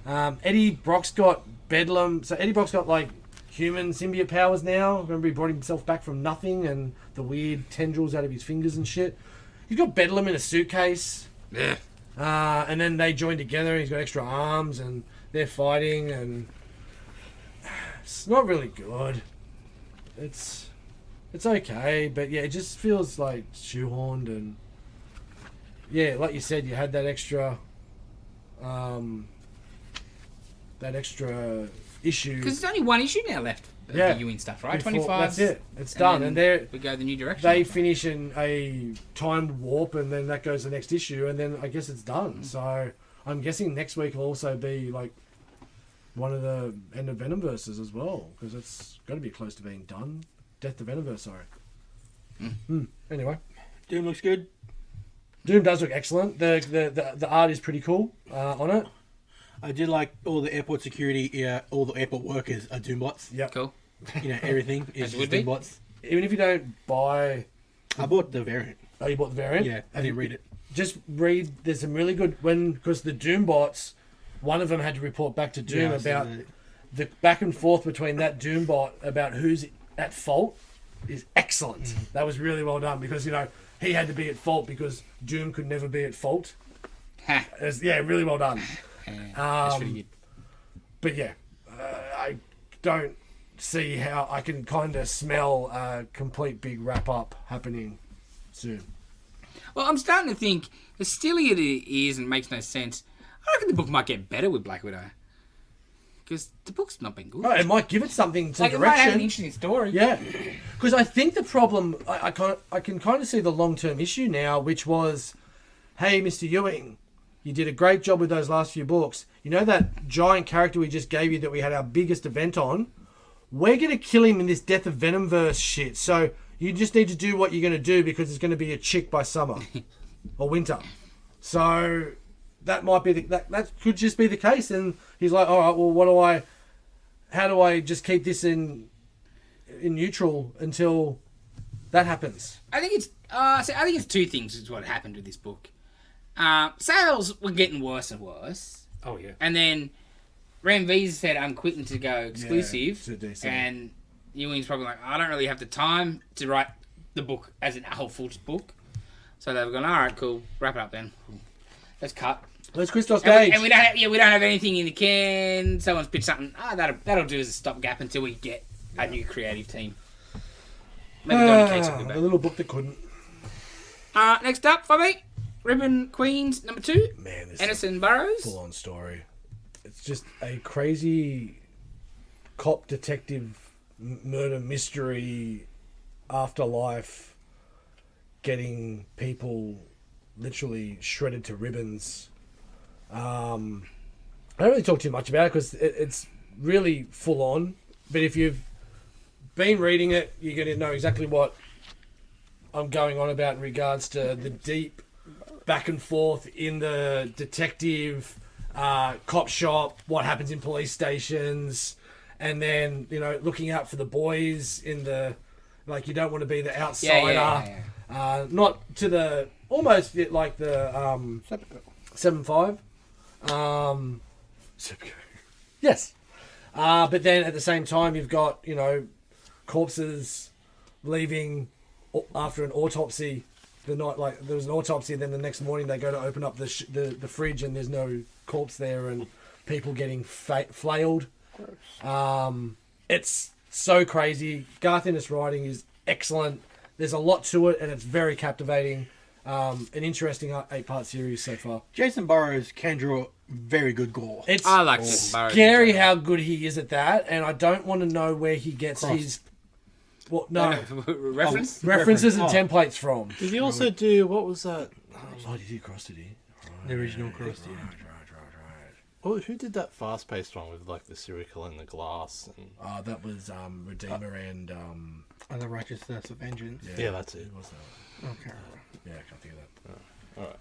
Eddie Brock's got Bedlam. So Eddie Brock's got, like, human symbiote powers now. Remember he brought himself back from nothing and the weird tendrils out of his fingers and shit. He's got Bedlam in a suitcase. Yeah. And then they join together and he's got extra arms and they're fighting and it's not really good. It's okay, but yeah, it just feels like shoehorned and yeah, like you said, you had that extra issue. Because there's only one issue now left of Yeah. the Ewing stuff, right? Before- 25. That's it. It's done, and we go the new direction. they finish in a time warp, and then that goes to the next issue, and then I guess it's done. So I'm guessing next week will also be like one of the end of Venomverses as well, because it's got to be close to being done. Death to Venomverse, sorry. Anyway, Doom looks good. Doom does look excellent. The art is pretty cool on it. I did like all the airport security, all the airport workers are Doombots. Yep. Cool. You know, everything is As it would just be. Doombots. Even if you don't buy... I bought the variant. Oh, you bought the variant? Yeah, I didn't read it. Just read. There's some really good... Because the Doombots, one of them had to report back to Doom Yeah, so about... The back and forth between that Doombot about who's at fault is excellent. That was really well done because, you know, he had to be at fault because Doom could never be at fault. Ha. Yeah, really well done. That's pretty good. But yeah, I don't see how I can kind of smell a complete big wrap up happening soon. Well, I'm starting to think, as silly it is and makes no sense, I reckon the book might get better with Black Widow. Because the book's not been good. Right, it might give it something to Like, it might have an direction. interesting story. Yeah, because I think the problem I can kind of see the long term issue now, which was, hey, Mr. Ewing, you did a great job with those last few books. You know that giant character we just gave you that we had our biggest event on? We're going to kill him in this Death of Venomverse shit. So you just need to do what you're going to do because it's going to be a chick by summer or winter. So that might be that could just be the case. And he's like, all right, well, how do I just keep this in neutral until that happens? I think it's two things is what happened with this book. Sales were getting worse and worse. Oh yeah. And then Ram V's said I'm quitting to go exclusive. to DC. And Ewing's probably like, I don't really have the time to write the book as a whole full book. So they've gone, all right, cool, wrap it up then. Let's cut. Let's Christos And Gage. we don't have anything in the can. Someone's pitched something. That'll do as a stopgap until we get a new creative team. Maybe Donny Cates will be The back. little book that couldn't. Next up for me, Ribbon Queens #2. Man, this Anderson Burrows. full-on story. It's just a crazy cop detective murder mystery afterlife, getting people literally shredded to ribbons. I don't really talk too much about it because it's really full on. But if you've been reading it, you're going to know exactly what I'm going on about in regards to the deep back and forth in the detective cop shop, what happens in police stations, and then, you know, looking out for the boys in the, like, you don't want to be the outsider. Not to the, almost like the 7-5. Yes. But then at the same time, you've got, you know, corpses leaving after an autopsy. The night, like, there was an autopsy, and then the next morning they go to open up the fridge and there's no corpse there, and people getting flailed. It's so crazy. Garth Ennis' writing is excellent. There's a lot to it, and it's very captivating. An interesting 8-part series so far. Jason Burrows can draw very good gore. It's I like Jason Burrows. scary how good he is at that, and I don't want to know where he gets his Reference? references and templates from. Did he also do, what was that? Oh, did he cross, did he? The original cross, yeah. Right. Oh, who did that fast-paced one with like the serial killer in the glass? And... That was Redeemer and... And the Righteousness of Vengeance. yeah, that's it. Who was that? Okay. Yeah, I can't think of that. All right.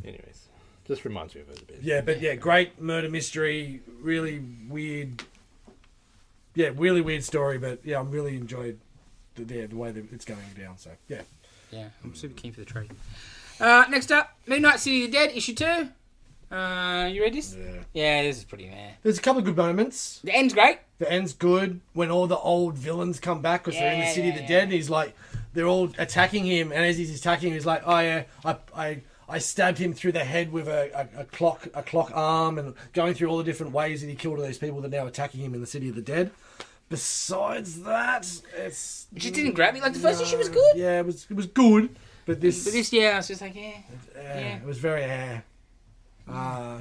Anyways, just reminds me of it a bit. Yeah, but yeah, great murder mystery. Really weird. Yeah, really weird story, but yeah, I'm really enjoyed the way that it's going down. So yeah, Yeah, I'm super keen for the trade. Next up, Midnight City of the Dead, issue 2. You read this? Yeah, this is pretty meh. there's a couple of good moments. The end's great. The end's good when all the old villains come back because they're in the city of the dead. And he's like, they're all attacking him, and as he's attacking him, he's like, "Oh yeah, I stabbed him through the head with a clock arm," and going through all the different ways that he killed all these people that are now attacking him in the city of the dead. Besides that, It just didn't grab me. Like, the first issue was good. Yeah, it was good, but this Yeah, I was just like, it was very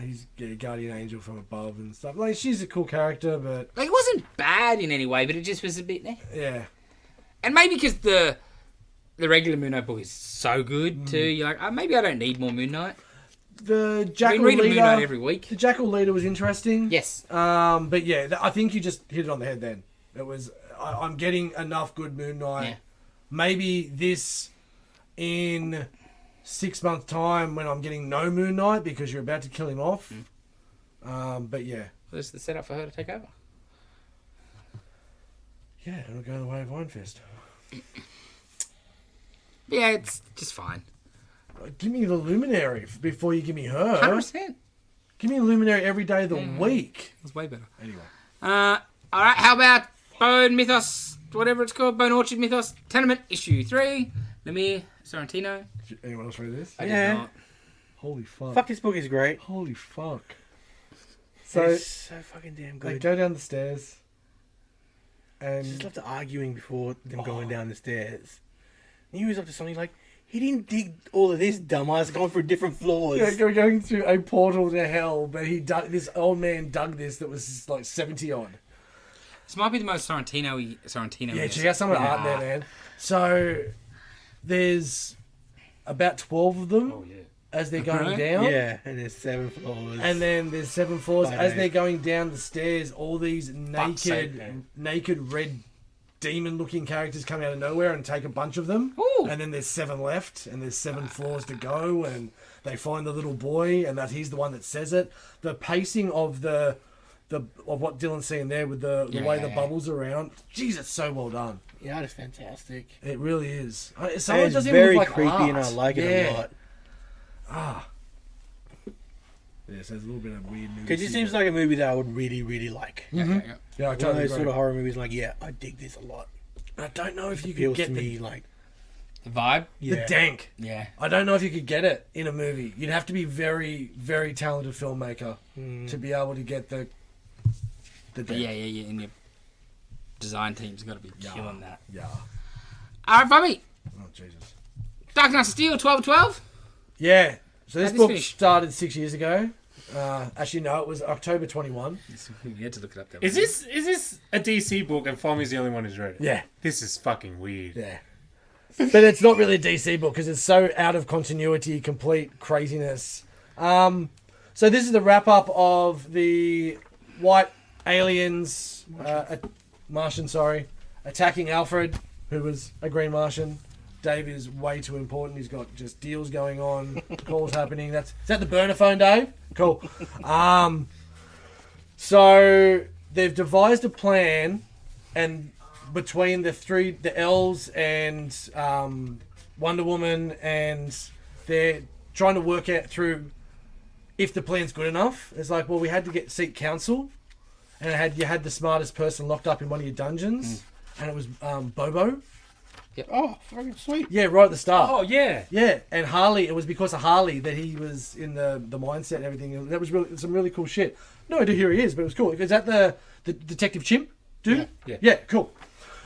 he's a guardian angel from above and stuff. Like, she's a cool character, but Like, it wasn't bad in any way, but it just was a bit, yeah. And maybe because the regular Moon Knight book is so good, too. You're like, maybe I don't need more Moon Knight. The I've been Jackal reading Moon Knight leader, every week. the Jackal leader was interesting. Yes. But yeah, I think you just hit it on the head then. It was, I'm getting enough good Moon Knight. Yeah. Maybe this in 6 months' time when I'm getting no Moon Knight because you're about to kill him off. But yeah. This is the setup for her to take over. Yeah, it'll go the way of Iron Fist. Yeah, it's just fine. Give me the Luminary before you give me her. 100%. Give me a Luminary every day of the week. It's way better. Anyway. Alright, how about Bone Mythos, whatever it's called, Bone Orchard Mythos, Tenement, issue 3. Lemire, Sorrentino. Anyone else read this? I did Yeah. not. Holy fuck. Fuck, this book is great. Holy fuck. So, So, it's so fucking damn they good. go down the stairs. I And just love the arguing before them going down the stairs. And he was up to something like, he didn't dig all of this, dumbass, going through different floors. yeah, going through a portal to hell, but this old man dug this that was like 70 odd. This might be the most Sorrentino. Yeah, check out some of the art there, man. So there's about 12 of them Oh, yeah. as they're going Right. down. Yeah, and there's 7 floors. And then there's 7 floors. By As day. they're going down the stairs, all these Fuck's sake, naked red demon-looking characters come out of nowhere and take a bunch of them. Ooh. And then there's 7 left, and there's 7 floors to go, and they find the little boy, and that he's the one that says it. The pacing of of what Dylan's seeing there with the way the bubbles around, jeez, it's so well done. yeah, it's fantastic. It really is. Some of it It's doesn't even very look like creepy, art. and I like it a lot. Ah, Yeah, so there's a little bit of weird movie. Because it seems like a movie that I would really, really like. Yeah, I One totally of those agree. sort of horror movies, like, yeah, I dig this a lot. I don't know if you It could feels get to the, me like, The vibe. yeah. the dank. Yeah. I don't know if you could get it in a movie. You'd have to be very, very talented filmmaker to be able to get the But dank. yeah. And your design team's got to be killing that. Yeah. All right, Bobby. Oh, Jesus. Dark Knight of Steel, 12 of 12. Yeah. So this How'd this book finish? started 6 years ago. Actually, no, it was October 21. You had to look it up there. Is this a DC book and Fommy's the only one who's read it? Yeah. This is fucking weird. Yeah. But it's not really a DC book because it's so out of continuity, complete craziness. So this is the wrap up of the white aliens, Martian, attacking Alfred, who was a green Martian. Dave is way too important. He's got just deals going on, calls happening. Is that the burner phone, Dave? Cool. So they've devised a plan, and between the elves and Wonder Woman, and they're trying to work out through if the plan's good enough. It's like, well, we had to seek counsel, and you had the smartest person locked up in one of your dungeons, and it was Bobo. Oh, fucking sweet. Yeah, right at the start. Oh yeah. Yeah, and Harley, it was because of Harley that he was in the mindset and everything. That was really some really cool shit. No idea who he is, but it was cool. Is that the Detective Chimp dude? Yeah. Cool.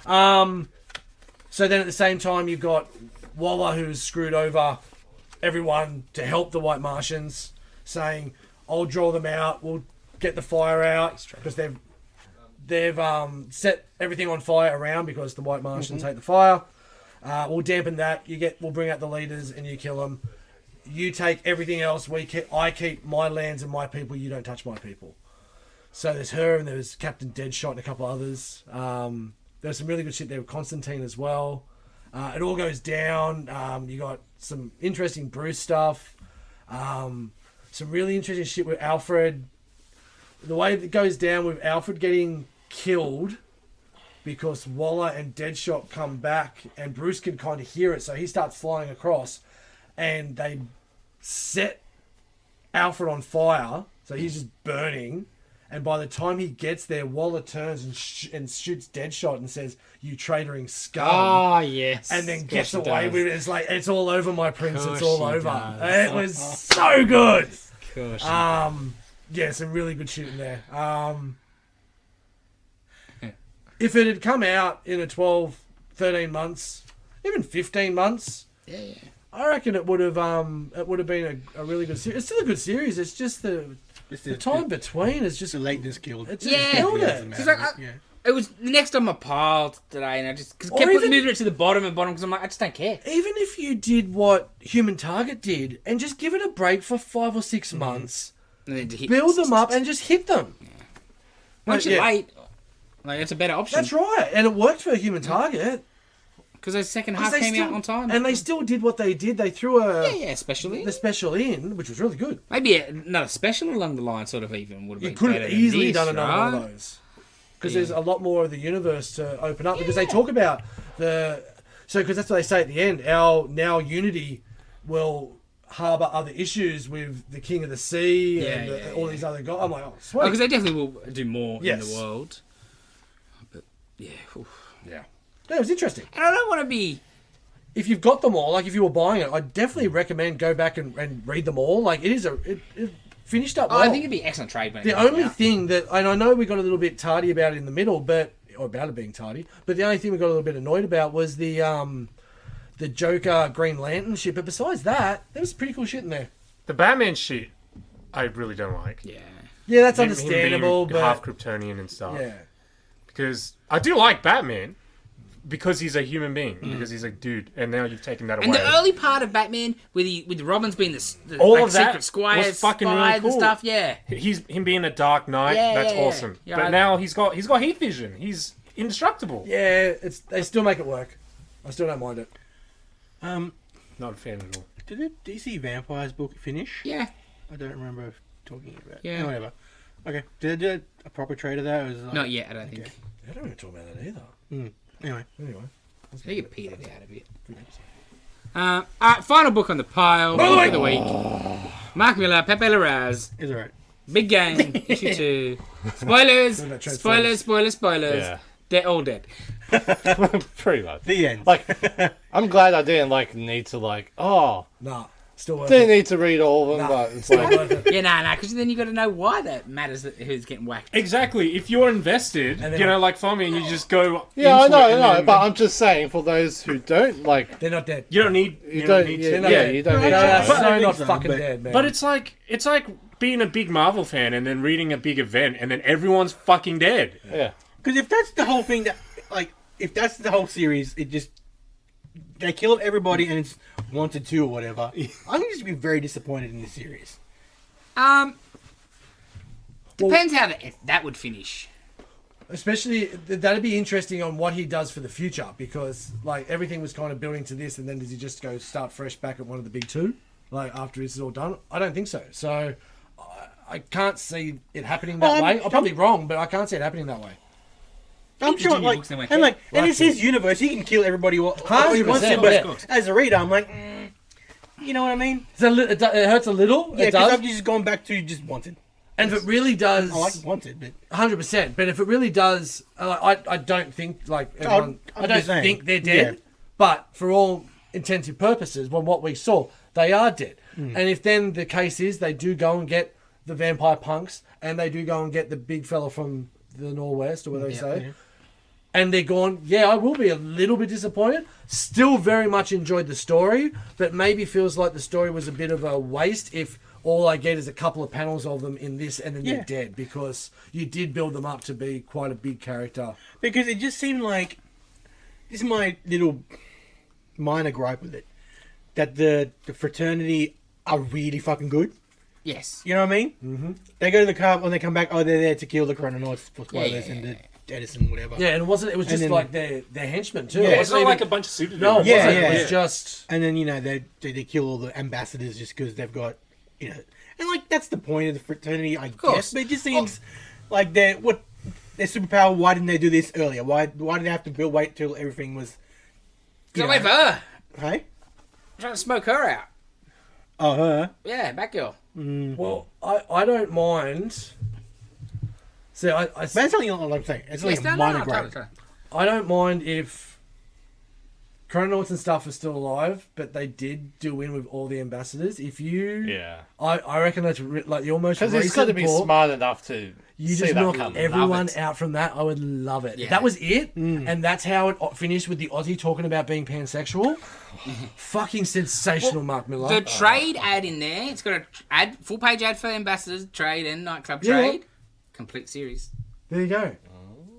So then at the same time, you've got Waller, who's screwed over everyone to help the White Martians, saying, I'll draw them out, we'll get the fire out, because they've set everything on fire around because the White Martians hate the fire. We'll dampen that. We'll bring out the leaders and you kill them. You take everything else. I keep my lands and my people. You don't touch my people. So there's her and there's Captain Deadshot and a couple others. There's some really good shit there with Constantine as well. It all goes down. You got some interesting Bruce stuff. Some really interesting shit with Alfred. The way it goes down with Alfred getting killed because Waller and Deadshot come back and Bruce can kind of hear it, so he starts flying across and they set Alfred on fire, so he's just burning, and by the time he gets there, Waller turns and shoots Deadshot and says, "You traitoring scum." Oh, yes. And then Of gets course he away does. with it. It's like, it's all over, my prince. Of It's course all he over. does. It was so good. Of course. Yeah, some really good shit in there. If it had come out in a 12, 13 months, even 15 months, Yeah. I reckon it would have been a really good series. It's still a good series. It's just the time between is just The lateness killed. It's just Yeah. killed Doesn't it. matter. It's like, Yeah. It was next on my pile today, and I just kept Or even- moving it to the bottom because I'm like, I just don't care. Even if you did what Human Target did and just give it a break for 5 or 6 months, And then to hit- build them up and just hit them. Once Yeah. you're late, like it's a better option. That's right, and it worked for Human Target. Because the second half 'Cause they came out on time. and they still did what they did. They threw yeah, especially the special in, which was really good. maybe another special along the line, sort of even would have been. You could have better than easily this, done another right? one of those. Because there's a lot more of the universe to open up. Because they talk about because that's what they say at the end. Our now Unity will harbour other issues with the King of the Sea and all these other guys. I'm like, oh, sweet. Because they definitely will do more in Yes. the world. But yeah, oof. Yeah, it was interesting. And I don't want to be. If you've got them all, like if you were buying it, I'd definitely recommend go back and read them all. Like it finished up well. I think it'd be excellent trade. When it The comes only out. thing that, and I know we got a little bit tardy about it in the middle, or about it being tardy, but the only thing we got a little bit annoyed about was the Joker Green Lantern shit. But besides that, there was pretty cool shit in there. The Batman shit, I really don't like. Yeah. Yeah, that's Him understandable, being half but Kryptonian and stuff. yeah, Because I do like Batman because he's a human being, because he's a dude, and now you've taken that away. And the early part of Batman, with Robin's being the All like, of that secret squire, was fucking really spies cool. and stuff. Yeah. He's him being a Dark Knight. Yeah, that's yeah, awesome. yeah. But Yeah, now he's got heat vision. He's indestructible. yeah, they still make it work. I still don't mind it. Not a fan at all. Did the DC Vampires book finish? Yeah. I don't remember talking about it. Yeah. No, whatever. Okay. Did they do a proper trade of that? Or was it like, Not yet, I don't think. I don't even talk about that either. Anyway. I think it petered out a bit. Alright, final book on the pile for the week. Mark Miller, Pepe Larraz, It's alright. Big Game, issue 2. Spoilers, That transforms. spoilers. Yeah. They're all dead. Pretty much. The end. Like, I'm glad I didn't need to Nah, still worth didn't it. need to read all of them, but it's Still like, worth it. Yeah, nah, because then you got to know why that matters. That who's getting whacked. Exactly. If you're invested, And then- you know, like for me, and you just go. yeah, I into know, it and then- but I'm just saying for those who don't like, They're not dead. You don't need. you don't, need yeah, to. not yeah, dead. you don't need No, to. that's But- so I not think so, fucking but- dead, man. But it's like being a big Marvel fan and then reading a big event and then everyone's fucking dead. Yeah. Because if that's the whole thing, that like, if that's the whole series, it just they killed everybody and it's wanted to or whatever. I'm just be very disappointed in this series. Depends how that would finish. Especially, that'd be interesting on what he does for the future, because like everything was kind of building to this, and then does he just go start fresh back at one of the big two, like after this is all done? I don't think so. So I can't see it happening that way. I'm probably wrong, but I can't see it happening that way. I'm Keep sure, the like, books in my and head. like, and Like it's his universe. He can kill everybody all he wants to. 100%, But yeah. as a reader, I'm like, you know what I mean? It hurts a little. Yeah, it because does. I've just gone back to just wanted. And if it really does, I like wanted, but 100%. But if it really does, I don't think like everyone. I'm I don't just saying. think they're dead. Yeah. But for all intensive purposes, from what we saw, they are dead. Hmm. And if then the case is they do go and get the vampire punks, and they do go and get the big fella from the Northwest, or what they say, and they're gone. Yeah, I will be a little bit disappointed. Still very much enjoyed the story, but maybe feels like the story was a bit of a waste if all I get is a couple of panels of them in this and then they're dead, because you did build them up to be quite a big character. because it just seemed like this is my little minor gripe with it, that the fraternity are really fucking good. Yes. You know what I mean? Mm-hmm. They go to the car when they come back. Oh, they're there to kill the Chrononauts for spoilers and the Edison, whatever. Yeah, and it wasn't. It was And just then- like their henchmen too. Yeah. It It's wasn't not like even- a bunch of superheroes. no, it Yeah, wasn't. yeah, It was yeah. just And then they kill all the ambassadors just because they've got and like that's the point of the fraternity, I course. guess. But it just seems like their superpower. Why didn't they do this earlier? Why did they have to wait till everything was? Go wait for her. Hey. I'm trying to smoke her out. Oh, her. Yeah, Batgirl. well. I don't mind. See, But that's only what I'm saying. It's like Yes, a no, minor no, gripe. totally. I don't mind if Chrononauts and stuff are still alive, but they did do in with all the ambassadors. If you, Yeah. I reckon that's like your most Because recent it's got to be book, smart enough to You see just that knock coming. everyone it. out from that. I would love it. Yeah. If that was it, and that's how it finished with the Aussie talking about being pansexual. Fucking sensational, Mark Miller. The trade ad in there, it's got a ad, full page ad for ambassadors, trade, and nightclub Yeah. trade. Complete series. There you go.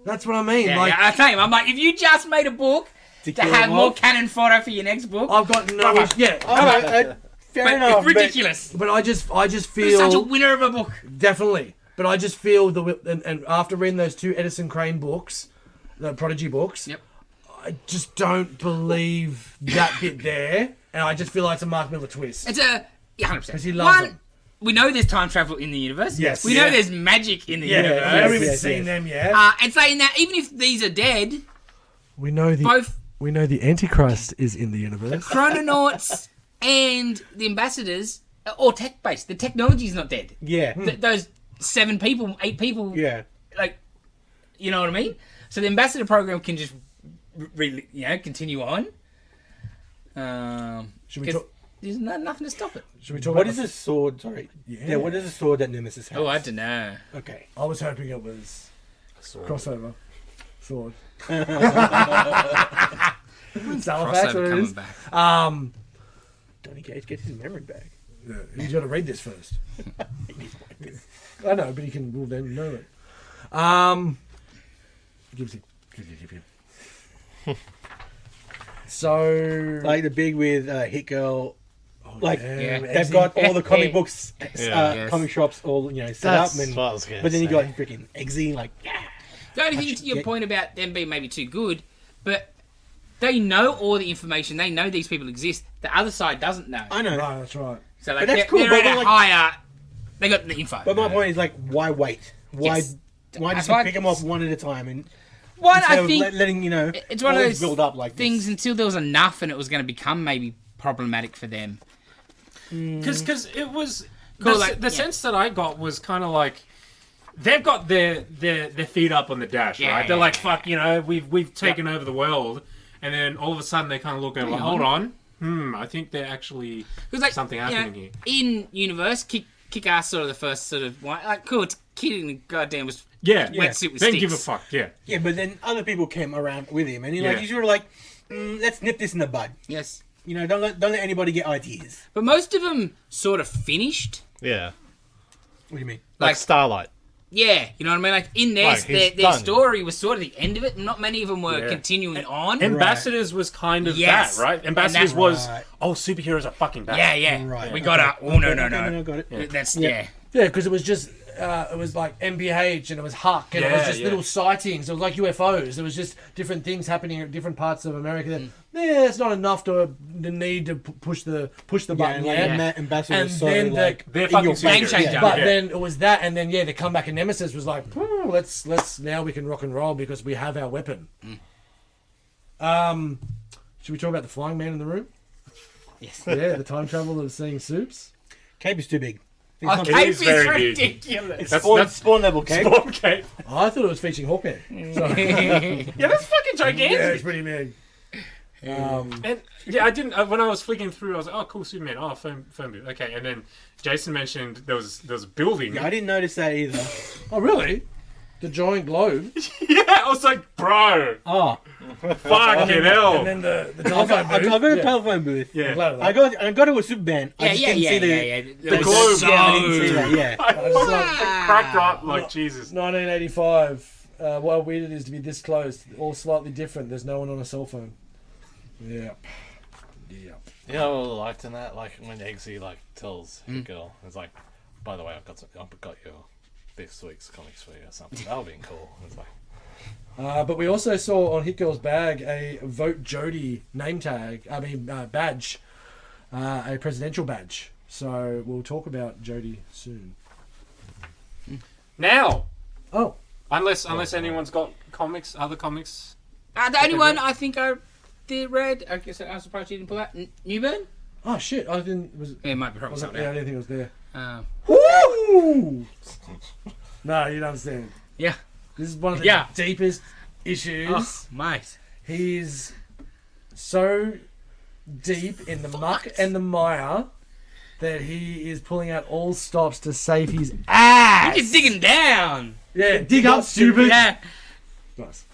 That's what I mean. Yeah, like, yeah, I tell you, I'm like, if you just made a book to kill have them more all? cannon fodder for your next book, I've got no. Yeah, All right, fair but enough. it's ridiculous. but I just It's feel such a winner of a book. definitely. But I just feel and after reading those two Edison Crane books, the Prodigy books, Yep. I just don't believe that bit there, and I just feel like it's a Mark Miller twist. It's a 100%. 'Cause he loves them. We know there's time travel in the universe. Yes. We know Yeah. there's magic in the Yeah, universe. I haven't even Yes, seen yes. them yet. And saying that, even if these are dead, we know both the Antichrist is in the universe. Chrononauts and the ambassadors are all tech-based. The technology's not dead. Yeah. Those 8 people, Yeah. like, you know what I mean? So the ambassador program can just really, continue on. Should we 'cause talk? There's nothing to stop it. Should we talk? What about is a sword? Sorry. Yeah. Yeah. What is a sword that Nemesis has? Oh, I don't know. Okay. I was hoping it was crossover sword. Salafax, what it Crossover is. coming back. Donny Cage gets his memory back. Yeah, he's got to read this first. I know, but he can will then know it. Give him. So, Like the big with Hit Girl. Like Yeah. they've got all the comic books, Yes. comic shops, all set That's up, and what I was gonna but then you say. got freaking Eggsy, like The only thing to your point about them being maybe too good, but they know all the information. They know these people exist. The other side doesn't know. I know. right, that's right. So like, But that's they're, cool, they're but at a like- higher. They got the info. But my point is like, why wait? Why Yes. why That's just why pick them off one at a time and One, instead I of think letting it's one of always those build up like things this. until there was enough, and it was going to become maybe problematic for them. Because it was the sense that I got was kind of like they've got their feet up on the dash, Yeah, right? They're yeah, like, fuck, we've taken over the world, and then all of a sudden they kind of look and like, hold on, I think they're actually something happening here. In universe, Kick-Ass sort of the first sort of one, like cool, it's kid in the goddamn wetsuit with Didn't sticks. give a fuck, yeah. Yeah, but then other people came around with him, and Yeah. he's sort of like, let's nip this in the bud. Yes, Don't let anybody get ideas. but most of them sort of finished. Yeah. What do you mean? Like Like- Starlight. Yeah, you know what I mean? Like, in there, Like, he's their done. story was sort of the end of it, and not many of them were Yeah. continuing on. Ambassadors was kind of Yes. that, right? Ambassadors And that- was, Right. superheroes are fucking bad. yeah. Right. We got no. Okay, got it. That's, Yeah, because it was just it was like MBH and it was Huck and it was Yeah, just yeah. little sightings. It was like UFOs. There was just different things happening at different parts of America. That it's not enough to the need to push the button. Ambassador And was sort then of like They're in fucking your superheroes. Game changer. But Yeah. then it was that, and then they come back and Nemesis was like, let's now we can rock and roll because we have our weapon. Should we talk about the flying man in the room? Yes. Yeah, the time travel of seeing soups. Cape is too big. Oh, It Cape is is very big. ridiculous. That's Spawn level Cape. Spawn Cape. I thought it was featuring Hawkman. Yeah, that's fucking gigantic. Yeah, it's pretty big. And I didn't. When I was flicking through, I was like, "Oh, cool, Superman. Oh, phone booth. Okay." And then Jason mentioned there was a building. Yeah, I didn't notice that either. Oh, really? The giant globe. Yeah, I was like, "Bro, Oh, fucking hell." And then the I telephone booth. got a Yeah. telephone booth. Yeah, I'm glad of that. I got it with Superman. I just didn't see The globe. Yeah, I didn't see that. Yeah. I fucking cracked up like Jesus. 1985. What weird it is to be this close. All slightly different. There's no one on a cell phone. Yeah. You know what I liked in that? Like when Eggsy tells the girl, it's like, by the way, I've got your this week's comics for you or something. That'll be cool. It's like, But we also saw on Hit Girl's bag a Vote Jody name tag. Badge. A presidential badge. So we'll talk about Jody soon. Now, Oh. unless anyone's got other comics. The only one I think I did read, I guess I'm surprised you didn't pull out, Newburn? Oh shit! I didn't. Was Yeah, it might be probably I something didn't think it was there. else. Woo! No, you don't understand. Yeah. This is one of the Yeah. deepest issues. Oh, mate. He's so deep in the muck and the mire that he is pulling out all stops to save his ass. He's digging down. Yeah, dig up, stupid. Yeah. Nice.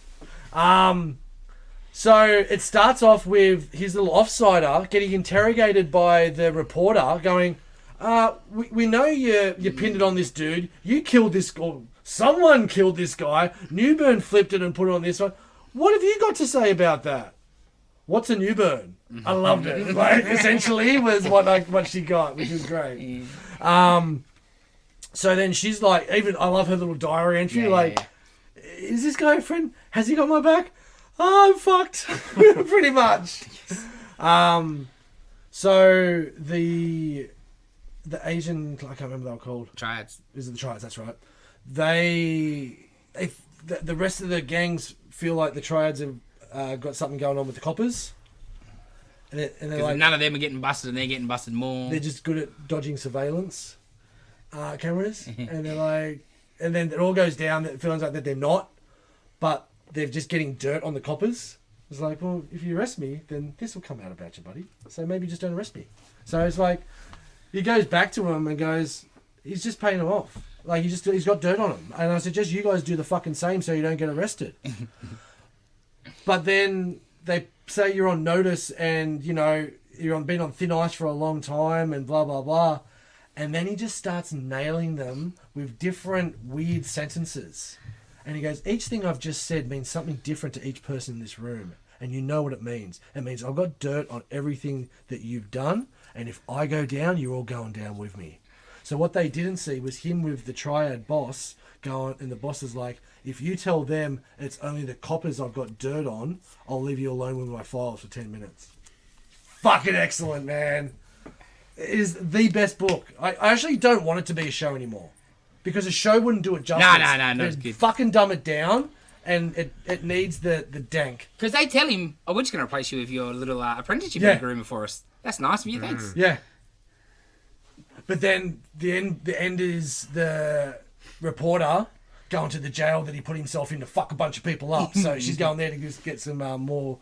So it starts off with his little offsider getting interrogated by the reporter, going, we know you pinned it on this dude. You killed this guy. Someone killed this guy. Newburn flipped it and put it on this one. What have you got to say about that? What's a Newburn? I loved it. Like, essentially was what she got, which was great. So then she's like, I love her little diary entry. Is this guy a friend? Has he got my back? Oh, I'm fucked. Pretty much. So the Asian, I can't remember what they were called. Triads. Is it the Triads? That's right. The rest of the gangs feel like the Triads have got something going on with the coppers. And they're like, None of them are getting busted and they're getting busted more. they're just good at dodging surveillance cameras. And they're like, and then it all goes down. It feels like that they're not, but they're just getting dirt on the coppers. It's like, well, if you arrest me, then this will come out about you, buddy. So maybe just don't arrest me. So it's like, he goes back to him and goes, he's just paying him off. Like, he's got dirt on him. And I suggest you guys do the fucking same so you don't get arrested. But then they say you're on notice and, you're been on thin ice for a long time and blah, blah, blah. And then he just starts nailing them with different weird sentences. And he goes, each thing I've just said means something different to each person in this room. And you know what it means. It means I've got dirt on everything that you've done. And if I go down, you're all going down with me. So what they didn't see was him with the Triad boss going, and the boss is like, if you tell them it's only the coppers I've got dirt on, I'll leave you alone with my files for 10 minutes. Fucking excellent, man. It is the best book. I actually don't want it to be a show anymore. Because a show wouldn't do it justice. No, it's They'd good. fucking dumb it down, and it needs the dank. Because they tell him, we're just going to replace you with your little apprenticeship Yeah. agreement for us. That's nice of you, thanks. Yeah. But then the end is the reporter going to the jail that he put himself in to fuck a bunch of people up. So she's going there to just get some more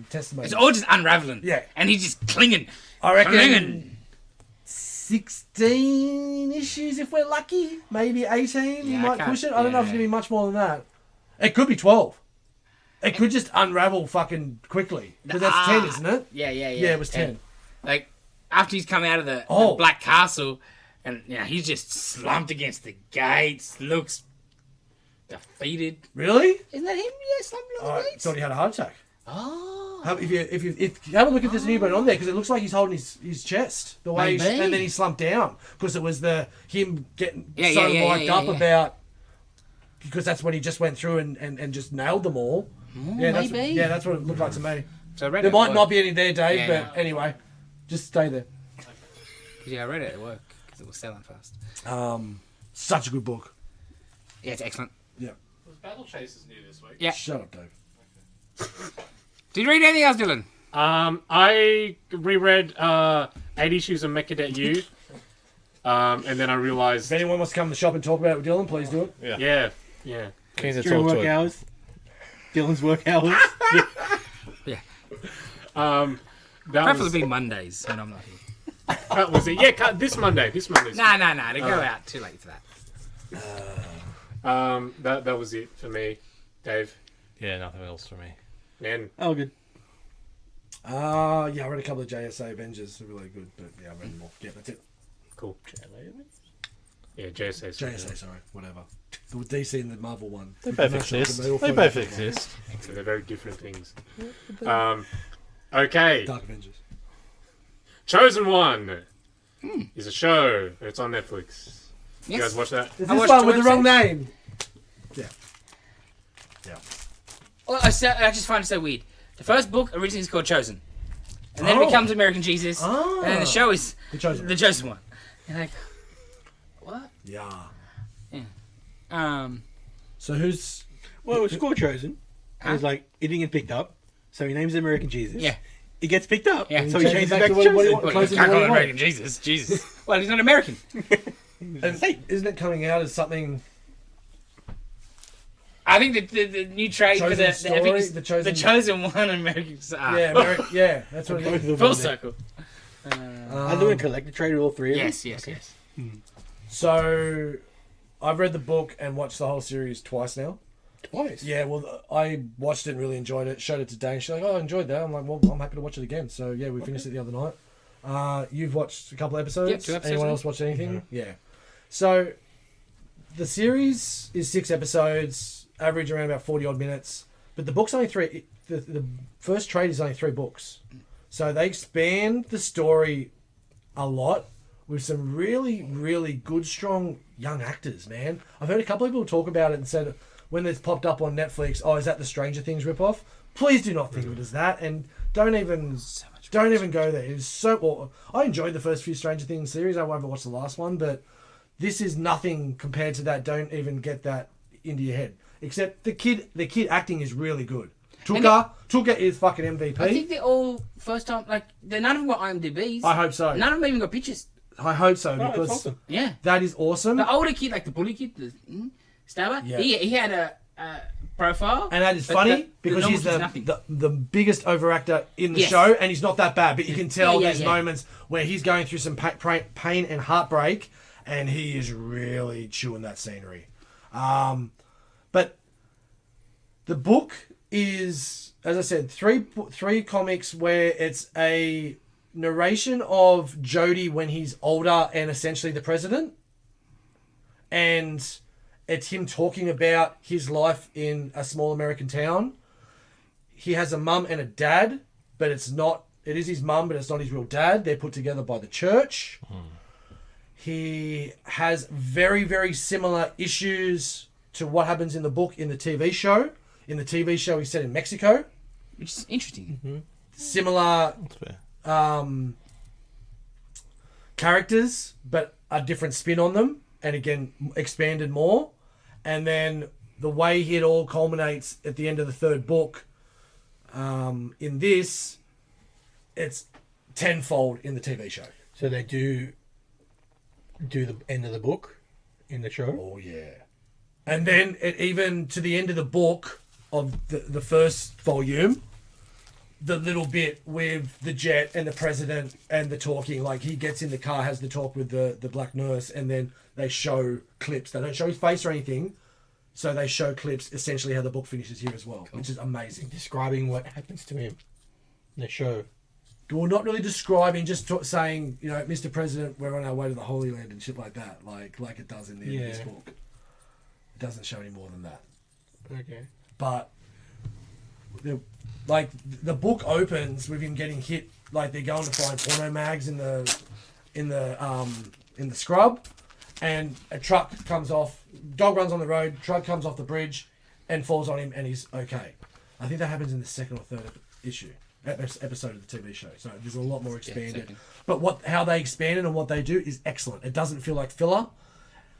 testimony. It's all just unraveling. Yeah. And he's just clinging. I reckon Clinging. 16 issues if we're lucky. Maybe 18. You Yeah, I might can't- push it. I don't know if it's yeah. going to be much more than that. It could be 12. It could just unravel fucking quickly. Because that's 10, isn't it? Yeah. Yeah, it was 10. Like, after he's come out of the Black Castle, and he's just slumped against the gates, looks defeated. Really? Isn't that him? Yeah, slumped on the I gates. thought he had a heart attack. Oh. If you have a look if there's a Newburn on there, because it looks like he's holding his chest the way, Maybe. and then he slumped down because it was him getting Yeah, so yeah, worked up yeah. about, because that's what he just went through and just nailed them all. Maybe. That's what it looked like to me. So I read There it might at not work. be any there, Dave, Yeah, but anyway, just stay there. Yeah, I read it at work because it was selling fast. Such a good book. Yeah, it's excellent. Yeah. Was Battle Chasers new this week? Yeah. Shut up, Dave. Did you read anything else, Dylan? I reread 8 issues of Mechadet U. And then I realised... If anyone wants to come to the shop and talk about it with Dylan, please do it. Yeah. Keen to During talk to work it. hours. Dylan's work hours. Yeah. That Preferably was... be Mondays when I'm not here. That was it. Yeah, this Monday. Nah. They go out too late for that. That was it for me, Dave. Yeah, nothing else for me. Man, Oh, good. Yeah, I read a couple of JSA Avengers. They're really good, but yeah, I read them all. Yeah, that's it. cool. Yeah, JSA. JSA, sorry, whatever. The DC and the Marvel one. They both exist. They both exist. So they're very different things. Okay. Dark Avengers. Chosen One is a show. It's on Netflix. You guys watch that? Is I this watched one the with the wrong website. name? Yeah. Well, I just find it so weird. The first book originally is called Chosen, and then Oh. it becomes American Jesus, Ah. and then the show is The Chosen. the Chosen One. You're like, what? Yeah. So So who's... Well, it was score chosen. It was like, it didn't get picked up. So he names it American Jesus. Yeah. It gets picked up. Yeah. So he changes it back to what do you chosen. want? Well, Close you it can't to call what it you want. American Jesus. Jesus. Well, he's not American. And isn't it coming out as something... I think the new trade for Chosen the story? I think it's The Chosen- the Chosen One American. Yeah, that's what it Both is. of them Full on there. circle. Are they doing collector trade with all three of them? Yes. So, I've read the book and watched the whole series twice now. Twice. Yeah, well, I watched it and really enjoyed it. Showed it to Dane. She's like, "Oh, I enjoyed that." I'm like, "Well, I'm happy to watch it again." So yeah, we finished it the other night. You've watched a couple episodes. Yep, 2 episodes, Anyone yeah. else watched anything? Yeah. So, the series is 6 episodes, average around about 40 odd minutes. But the book's only 3. The first trade is only 3 books, so they expand the story a lot with some really, really good, strong young actors. Man, I've heard a couple of people talk about it and said, when it's popped up on Netflix, oh, is that the Stranger Things ripoff? Please do not think of it as that, and don't even go there. It's so. Well, I enjoyed the first few Stranger Things series. I won't watch the last one, but this is nothing compared to that. Don't even get that into your head. Except the kid acting is really good. Tuka is fucking MVP. I think they're all first time. Like, none of them got IMDb's. I hope so. None of them even got pictures. I hope so Oh, that's because awesome. Yeah. that is awesome. The older kid, like the bully kid, the Stabber, Yeah. he had a profile. And that is but funny because normal he's kid's nothing. the biggest overactor in the Yes. show, and he's not that bad. But you can tell Yeah, there's yeah. moments where he's going through some pain and heartbreak, and he is really chewing that scenery. But the book is, as I said, three comics where it's a narration of Jody when he's older and essentially the president, and it's him talking about his life in a small American town. He has a mum and a dad, but it is his mum, but it's not his real dad. They're put together by the church. He has very, very similar issues to what happens in the book in the TV show. In the TV show, he's set in Mexico. Which is interesting. Similar That's fair. characters, but a different spin on them, and again expanded more. And then the way it all culminates at the end of the 3rd book, in this, it's tenfold in the TV show. So they do do the end of the book in the show. Oh yeah. And then even to the end of the book of the first volume, the little bit with the jet and the president and the talking, like he gets in the car, has the talk with the black nurse, and then they show clips. They don't show his face or anything, so they show clips, essentially how the book finishes here as well, which is amazing. Describing what happens to him in the show. Well, not really describing, just saying, you know, Mr. President, we're on our way to the Holy Land and shit like that, like it does in the end of this book. It doesn't show any more than that. Okay. But the book opens with him getting hit, like they're going to find porno mags in the scrub, and a truck comes off, dog runs on the road, truck comes off the bridge and falls on him, and he's okay. I think that happens in the second or third episode of the TV show, so there's a lot more expanded. But how they expand it and what they do is excellent. It doesn't feel like filler.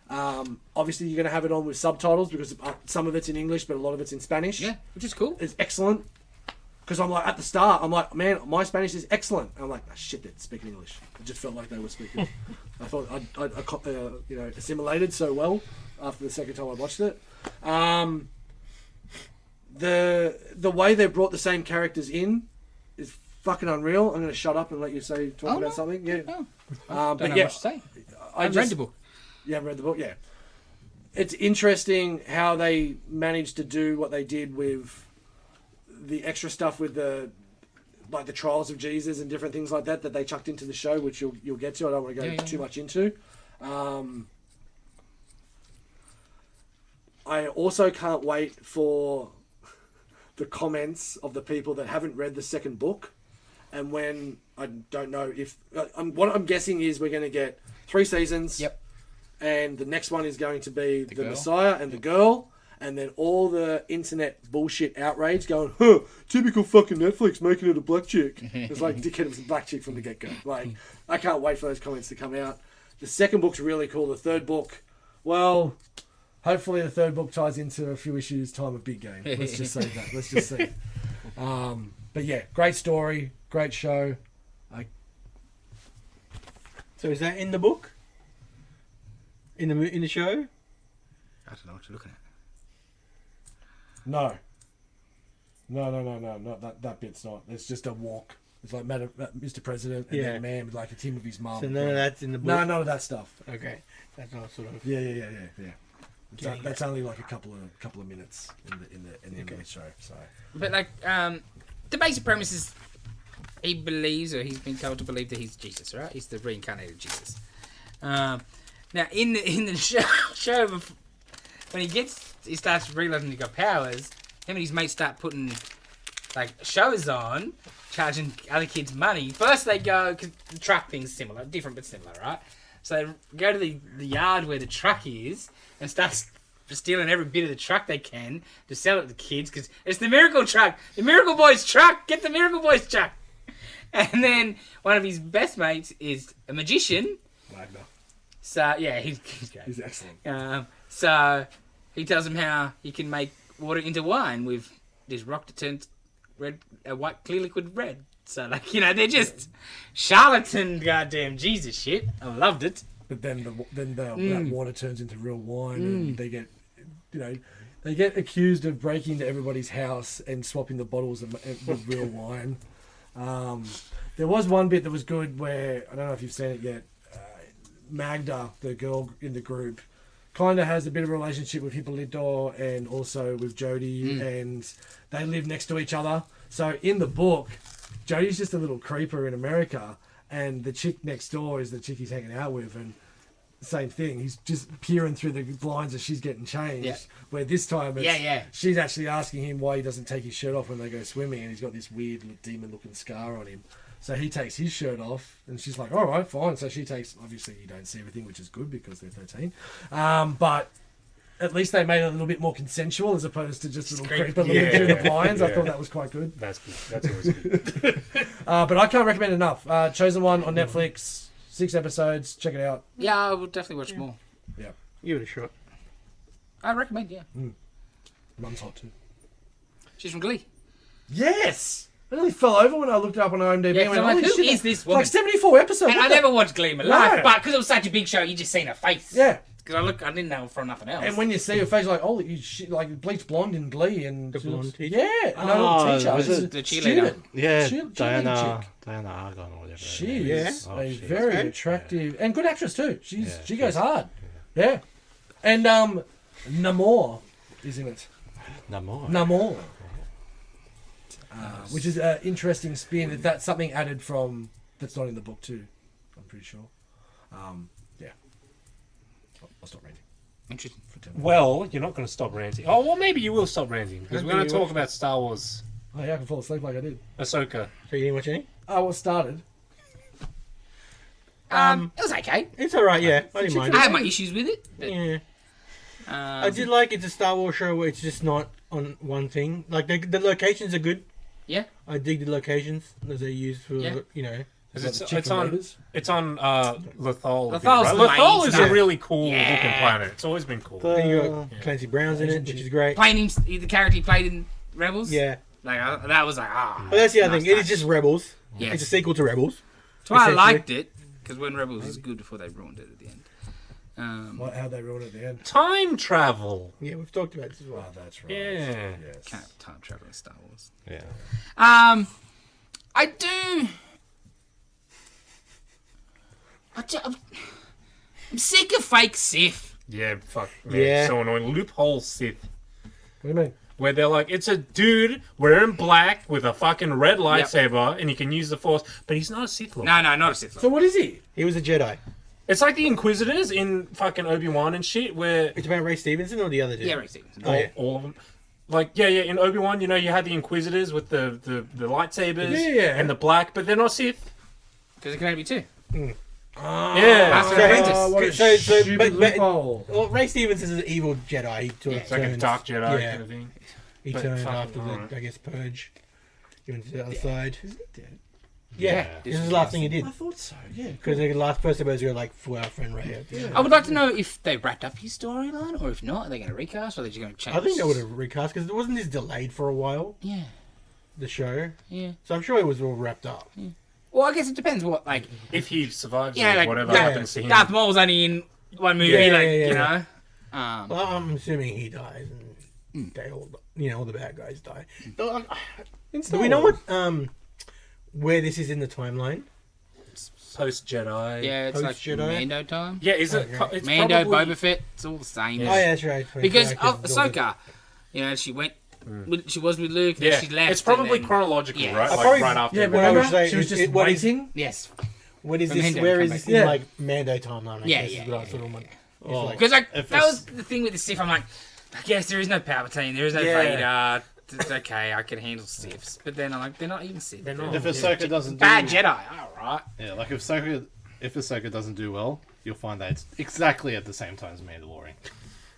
Obviously, you're going to have it on with subtitles because some of it's in English, but a lot of it's in Spanish. Yeah, which is cool. It's excellent. Because I'm like, at the start, I'm like, man, my Spanish is excellent. And I'm like, oh, shit, they're speaking English. It just felt like they were speaking. I thought I assimilated so well after the second time I watched it. The way they brought the same characters in is fucking unreal. I'm going to shut up and let you talk about something. Yeah. Don't but have yeah, much to say. I I've read the book. You haven't read the book? Yeah. It's interesting how they managed to do what they did with the extra stuff with the trials of Jesus and different things like that they chucked into the show, which you'll get to. I don't want to go too much into. I also can't wait for the comments of the people that haven't read the second book, and when I don't know if what I'm guessing is we're going to get 3 seasons. Yep. And the next one is going to be the girl. Messiah and the girl. And then all the internet bullshit outrage going, huh, typical fucking Netflix making it a black chick. It's like, dickhead, it was a black chick from the get-go. Like, I can't wait for those comments to come out. The second book's really cool. The third book, well, hopefully the third book ties into a few issues time of big game. Let's just say that. Let's just see. But yeah, great story, great show. So is that in the book? In the show? I don't know what you're looking at. No, that bit's not. It's just a walk. It's like Mr. President and then man with like a team with his mum. So none of that's in the book? No, none of that stuff. Okay. That's not sort of... Yeah. That's only like a couple of minutes in the end of the show. So, but like the basic premise is he believes, or he's been told to believe, that he's Jesus, right? He's the reincarnated Jesus. Now in the show when he starts realizing he got powers, him and his mates start putting like shows on, charging other kids money. First they go, cause the truck thing's similar, different but similar, right? So they go to the yard where the truck is and start stealing every bit of the truck they can to sell it to the kids, because it's the Miracle Truck, the Miracle Boys truck. Get the Miracle Boys truck. And then one of his best mates is a magician. Wagner. So yeah, he's great. He's excellent. So he tells him how he can make water into wine with this rock that turns red, white, clear liquid red. So like, you know, they're just charlatan goddamn Jesus shit. I loved it. But then that water turns into real wine, and they get accused of breaking into everybody's house and swapping the bottles with real wine. There was one bit that was good where, I don't know if you've seen it yet, Magda, the girl in the group, kind of has a bit of a relationship with Hippolyto and also with Jodie, and they live next to each other. So in the book, Jodie's just a little creeper in America, and the chick next door is the chick he's hanging out with, and same thing. He's just peering through the blinds as she's getting changed. Yeah. Where this time Yeah. she's actually asking him why he doesn't take his shirt off when they go swimming, and he's got this weird demon-looking scar on him. So he takes his shirt off, and she's like, all right, fine. So she takes, obviously you don't see everything, which is good because they're 13. But at least they made it a little bit more consensual as opposed to just a little creeper looking through the blinds. I thought that was quite good. That's good. That's always good. But I can't recommend enough. Chosen One on Netflix, 6 episodes. Check it out. Yeah, I will definitely watch more. Yeah. Give it a shot. I recommend, yeah. Mum's hot too. She's from Glee. Yes! I nearly fell over when I looked it up on IMDb. Yeah, I 'cause went, I'm like, "Holy who shit, is this it's woman?" like 74 episodes. And what I the- never watched Glee in my life, No. but because it was such a big show, you just seen her face. Yeah. Because I didn't know her from nothing else. And when you see her face, you're like, oh, she like bleached blonde in Glee, and The she blonde looks- teacher? Yeah, no, Oh, not teacher. was it's it a the cheerleader? student. Yeah, Cheerleading Diana chick. Argon or whatever. She Yeah. is Oh, a she is. very Okay. attractive and good actress too. She she goes is. hard. Yeah, and Namor is in it. Namor. Which is an interesting spin. That's something added from that's not in the book too. I'm pretty sure. Yeah. I'll stop ranting. Interesting. For 10 minutes. Well, you're not going to stop ranting. Oh, well, maybe you will stop ranting because we're going to talk about Star Wars Oh yeah, I can fall asleep like I did. Ahsoka. So you didn't watch any? Oh, what started? It was okay. It's alright, yeah. I didn't mind I had it. my issues with it. But, Yeah. I did like it's a Star Wars show where it's just not on one thing. Like the locations are good. Yeah. I dig the locations that they use for Yeah. you know. It's, Chicken it's on. Raiders? It's on Lothal. Lothal's right? the main Lothal is stuff. a really cool Yeah. looking planet. It's always been cool. And you got Clancy Brown's in it, which is great. playing him, the character he played in Rebels. Yeah. Like that was like But that's the other nice thing. It touch. is just Rebels. Yes. It's a sequel to Rebels. That's why I essentially. liked it because when Rebels was good before they ruined it at the end. How'd they ruin it at the end? Time travel. Yeah, we've talked about this as well. Oh, that's right. Yeah. Yes. Can't have time travel in Star Wars. Yeah. I do. I'm sick of fake Sith. Yeah, fuck. Man, Yeah. so annoying. Loophole Sith. What do you mean? Where they're like, it's a dude wearing black with a fucking red lightsaber and he can use the Force, but he's not a Sith Lord. No, not a Sith Lord. So what is he? He was a Jedi. It's like the Inquisitors in fucking Obi-Wan and shit, where It's about Ray Stevenson or the other dude? Yeah, right. Stevenson. Oh, yeah. all of them. Like, yeah, in Obi-Wan, you know, you had the Inquisitors with the lightsabers Yeah. and the black, but they're not Sith. Because it can only be two. Yeah. That's So, an apprentice. what a so- stupid but- loophole. Well, Ray Stevens is an evil Jedi. He Yeah, It's like a dark Jedi Yeah. kind of thing. He But turned fucking after alright. the, I guess, purge. He went to the other side. Is he dead? Yeah, this is the last thing he did. I thought so. Yeah. Because the last person was like for our friend Ray. I would like to know if they wrapped up his storyline, or if not, are they going to recast, or are they just going to change? I think they would have recast because wasn't this delayed for a while? Yeah, The show, yeah. so I'm sure it was all wrapped up. Well, I guess it depends what, like, If he survives yeah, or like whatever yeah. happens to him. Darth Maul's only in one movie, Yeah, like, yeah, you yeah. know. Well, I'm assuming he dies and they all, all the bad guys die. Do we know what where this is in the timeline? Post Jedi. Yeah, it's like Post-Jedi? Mando time. Yeah, is it? Okay. It's Mando, probably, Boba Fett, it's all the same. Oh yeah, that's right. Because Yeah, Ahsoka, you know, she went, she was with Luke, then Yeah, she left. it's probably and then- chronological, Yeah. right? I Like probably- right after. Yeah, What I remember? would say She was is- just what is- waiting. Yes, What is From this? Mando Where come is back. this in Yeah. like Mando timeline? I Yeah, guess yeah, is what I yeah, sort of want. It's Well, like- because like If that it's- was the thing with the Sith. I'm like, yes, there is no Palpatine, there is no Yeah. Vader. It's okay, I can handle Siths, but then I'm like, they're not even Sith. They're not. If Ahsoka doesn't do Bad Jedi. All right. yeah, like if Ahsoka doesn't do well, you'll find that it's exactly at the same time as Mandalorian.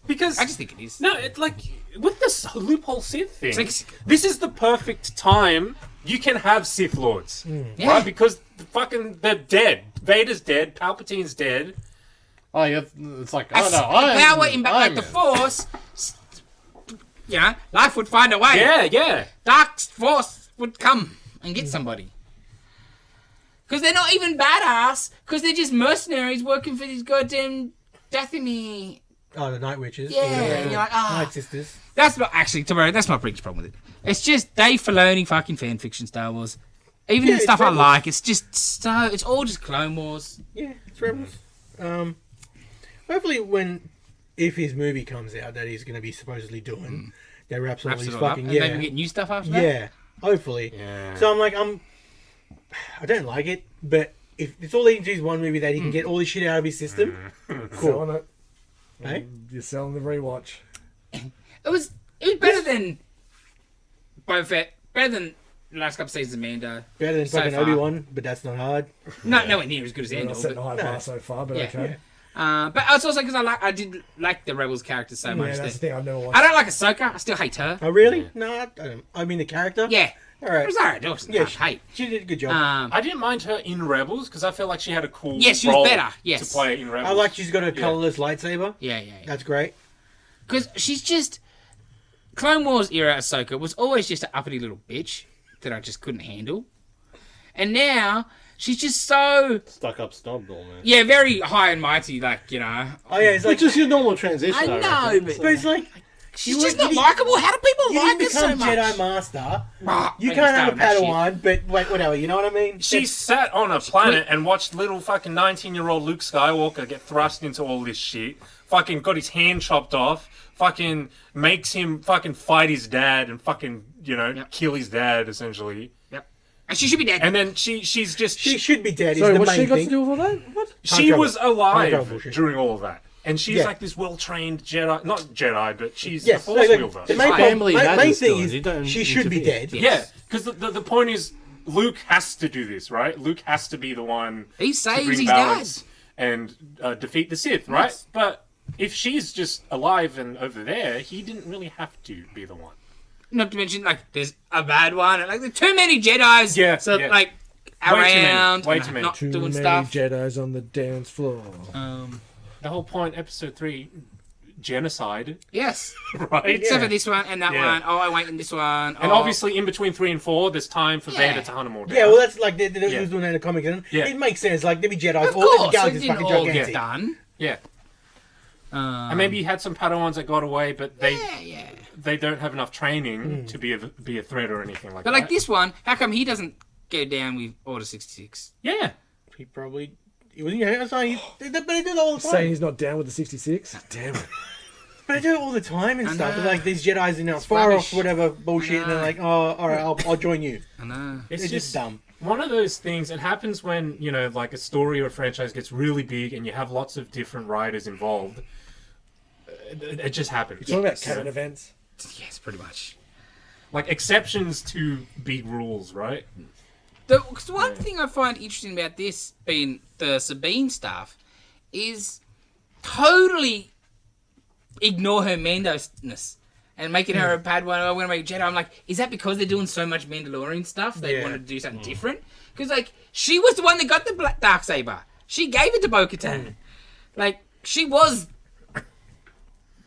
Because I just think it is. no, it's like with this loophole Sith thing. It's like- this is the perfect time you can have Sith Lords, Yeah. right? Because they're dead. Vader's dead. Palpatine's dead. Oh yeah, it's like A oh no, power in back like the Force. You know, life would find a way. Yeah. Dark Force would come and get somebody. Because they're not even badass. Because they're just mercenaries working for these goddamn Dathomir. Oh, the Night Witches. Yeah, and you're like, Night Sisters. That's not actually, tomorrow. That's my biggest problem with it. It's just Dave Filoni fucking fan fiction Star Wars. Even Yeah, the it's stuff I Rebels. like, it's just so. It's all just Clone Wars. Yeah, it's Rebels. Hopefully if his movie comes out that he's going to be supposedly doing, that wraps all Wraps these it all up, fucking and maybe we get new stuff after that. yeah, hopefully. Yeah. So I'm like I don't like it, but if it's all he can do is one movie that he can get all this shit out of his system, cool. Selling it. Hey? You're selling the rewatch. It was better than Boba Fett, better than the last couple of seasons of Mando. Better than So fucking far. Obi-Wan, but that's not hard. Nowhere near as good as You're Andor. not setting a But, high bar so far, but Yeah. okay. but it's also because I did like the Rebels characters so Yeah, much. that's the That thing. I've never watched. I don't like Ahsoka. I still hate her. Oh, really? No, I don't. I mean the character? Yeah, All right. Rosario Dawson. Yeah, I hate. She did a good job. I didn't mind her in Rebels because I felt like she had a cool Yes, she was role better, yes. to play in Rebels. I like she's got a colourless lightsaber. Yeah. That's great. Because she's just Clone Wars era Ahsoka was always just an uppity little bitch. that I just couldn't handle. And now she's just so Stuck up snobdall, man. yeah, very high and mighty, like, you know. Oh yeah, it's like Which is your normal transition. I know, reckon. but- but it's like She's You just wouldn't- not likable. How do people you like didn't her so become much? Jedi Master. Ah, You don't can't have a start that shit. Padawan, but like whatever. You know what I mean? She sat on a planet and watched little fucking 19-year-old Luke Skywalker get thrust into all this shit. Fucking got his hand chopped off. Fucking makes him fucking fight his dad and fucking, you know, Yep. kill his dad, essentially. Yep. And she should be dead. And then she's just... She should be dead. Is Sorry, the what's she main got thing. to do with all that? What? She travel. was Time alive travel bullshit. during all of that. And she's Yeah. like this well-trained Jedi... Not Jedi, but she's Yes, a Force like, wielder. the main, Family main matters thing to is us. You don't she should be interfere. dead. Yeah, because the point is, Luke has to do this, right? Luke has to be the one He to saves bring his balance and defeat the Sith, right? Yes. But if she's just alive and over there, he didn't really have to be the one. Not to mention, like, there's a bad one. Like, there's too many Jedis. Yeah, So, yeah. like, Way too many, around. way and too many. Not Too doing many stuff. Jedis on the dance floor. The whole point, episode 3, genocide, Yes. right? Except for this one and that Yeah. one. Oh, I wait in this one. And oh. obviously, in between 3 and 4, there's time for Yeah. Vader to hunt them all down. Yeah, well, that's like they Yeah. was doing that in the comics. And Yeah. it makes sense. Like there be Jedi. Of all the course, it galaxy's didn't fucking all gigantic. get done. Yeah. And maybe you had some Padawans that got away, but Yeah. they don't have enough training to be a threat or anything like But, that. like, this one, how come he doesn't go down with Order 66? Yeah. He probably. He was, yeah, that's why but they do it all the time. Saying he's not down with the 66. Damn it. But they do it all the time and I stuff. know. Like these Jedi's in now far rubbish. off, whatever bullshit, and they're know. like, oh, all right, I'll join you. I know. It's just dumb. One of those things, it happens when, you know, like a story or a franchise gets really big and you have lots of different writers involved. It just happens. Talking about You know? canon events. Yes, pretty much. Like exceptions to big rules, right? Because one thing I find interesting about this being the Sabine stuff is totally ignore her Mando-ness and making her a Padawan. I'm going to make a Jedi. I'm like, is that because they're doing so much Mandalorian stuff? They Yeah. wanted to do something different? Because, like, she was the one that got the black Darksaber. She gave it to Bo-Katan. Like, she was...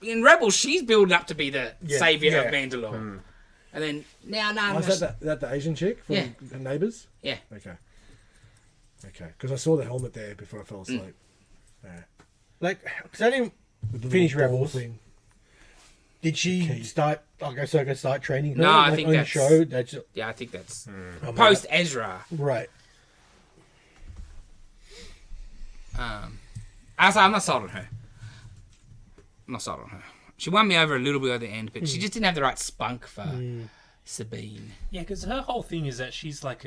In Rebels, she's building up to be the savior of Mandalore. And then, now, Oh, is that the Asian chick from Yeah. her Neighbours? Yeah. Okay. Okay. Because I saw the helmet there before I fell asleep. Yeah. Like, because I didn't With the finish little ball Rebels. thing. Did she Key. start, like Ahsoka start training her? No, I like, think on the that's- show? That's Yeah, I think that's oh, post Ezra. right. I'm not sold on her. I'm not sold on her. She won me over a little bit at the end, but she just didn't have the right spunk for Sabine. Yeah, because her whole thing is that she's like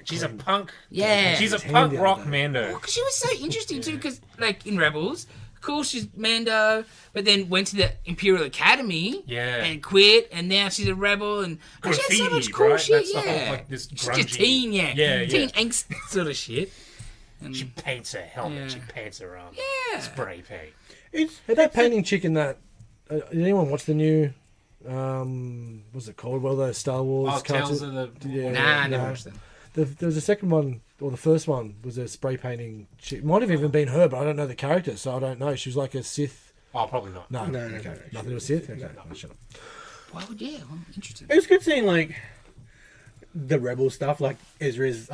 she's a clean? punk. Yeah. She's a His hand punk the rock other day. Mando. Because she was so interesting too, because like in Rebels, of course she's Mando, but then went to the Imperial Academy, Yeah. and quit, and now she's a rebel, and she has so Graffiti, much cool right? shit. That's the whole, Yeah, like, this she's just grungy- teen, Yeah, teen yeah. angst sort of shit. She paints her helmet. Yeah. She paints her armor. Yeah. Spray paint. It's Hey, that painting chick in that. Did anyone watch the new? What's it called? Well, the Star Wars. Oh, Tales cartoon- of the... Yeah, Nah, I no. never watched them. There was a second one, or the first one was a spray painting chick. Might have even been her, but I don't know the character, so I don't know. She was like a Sith. Oh, probably not. No, No, okay. no. Nothing to do with Sith. Okay, no, shut up. Well, yeah, well, interesting. It was good seeing like the rebel stuff, like Ezra's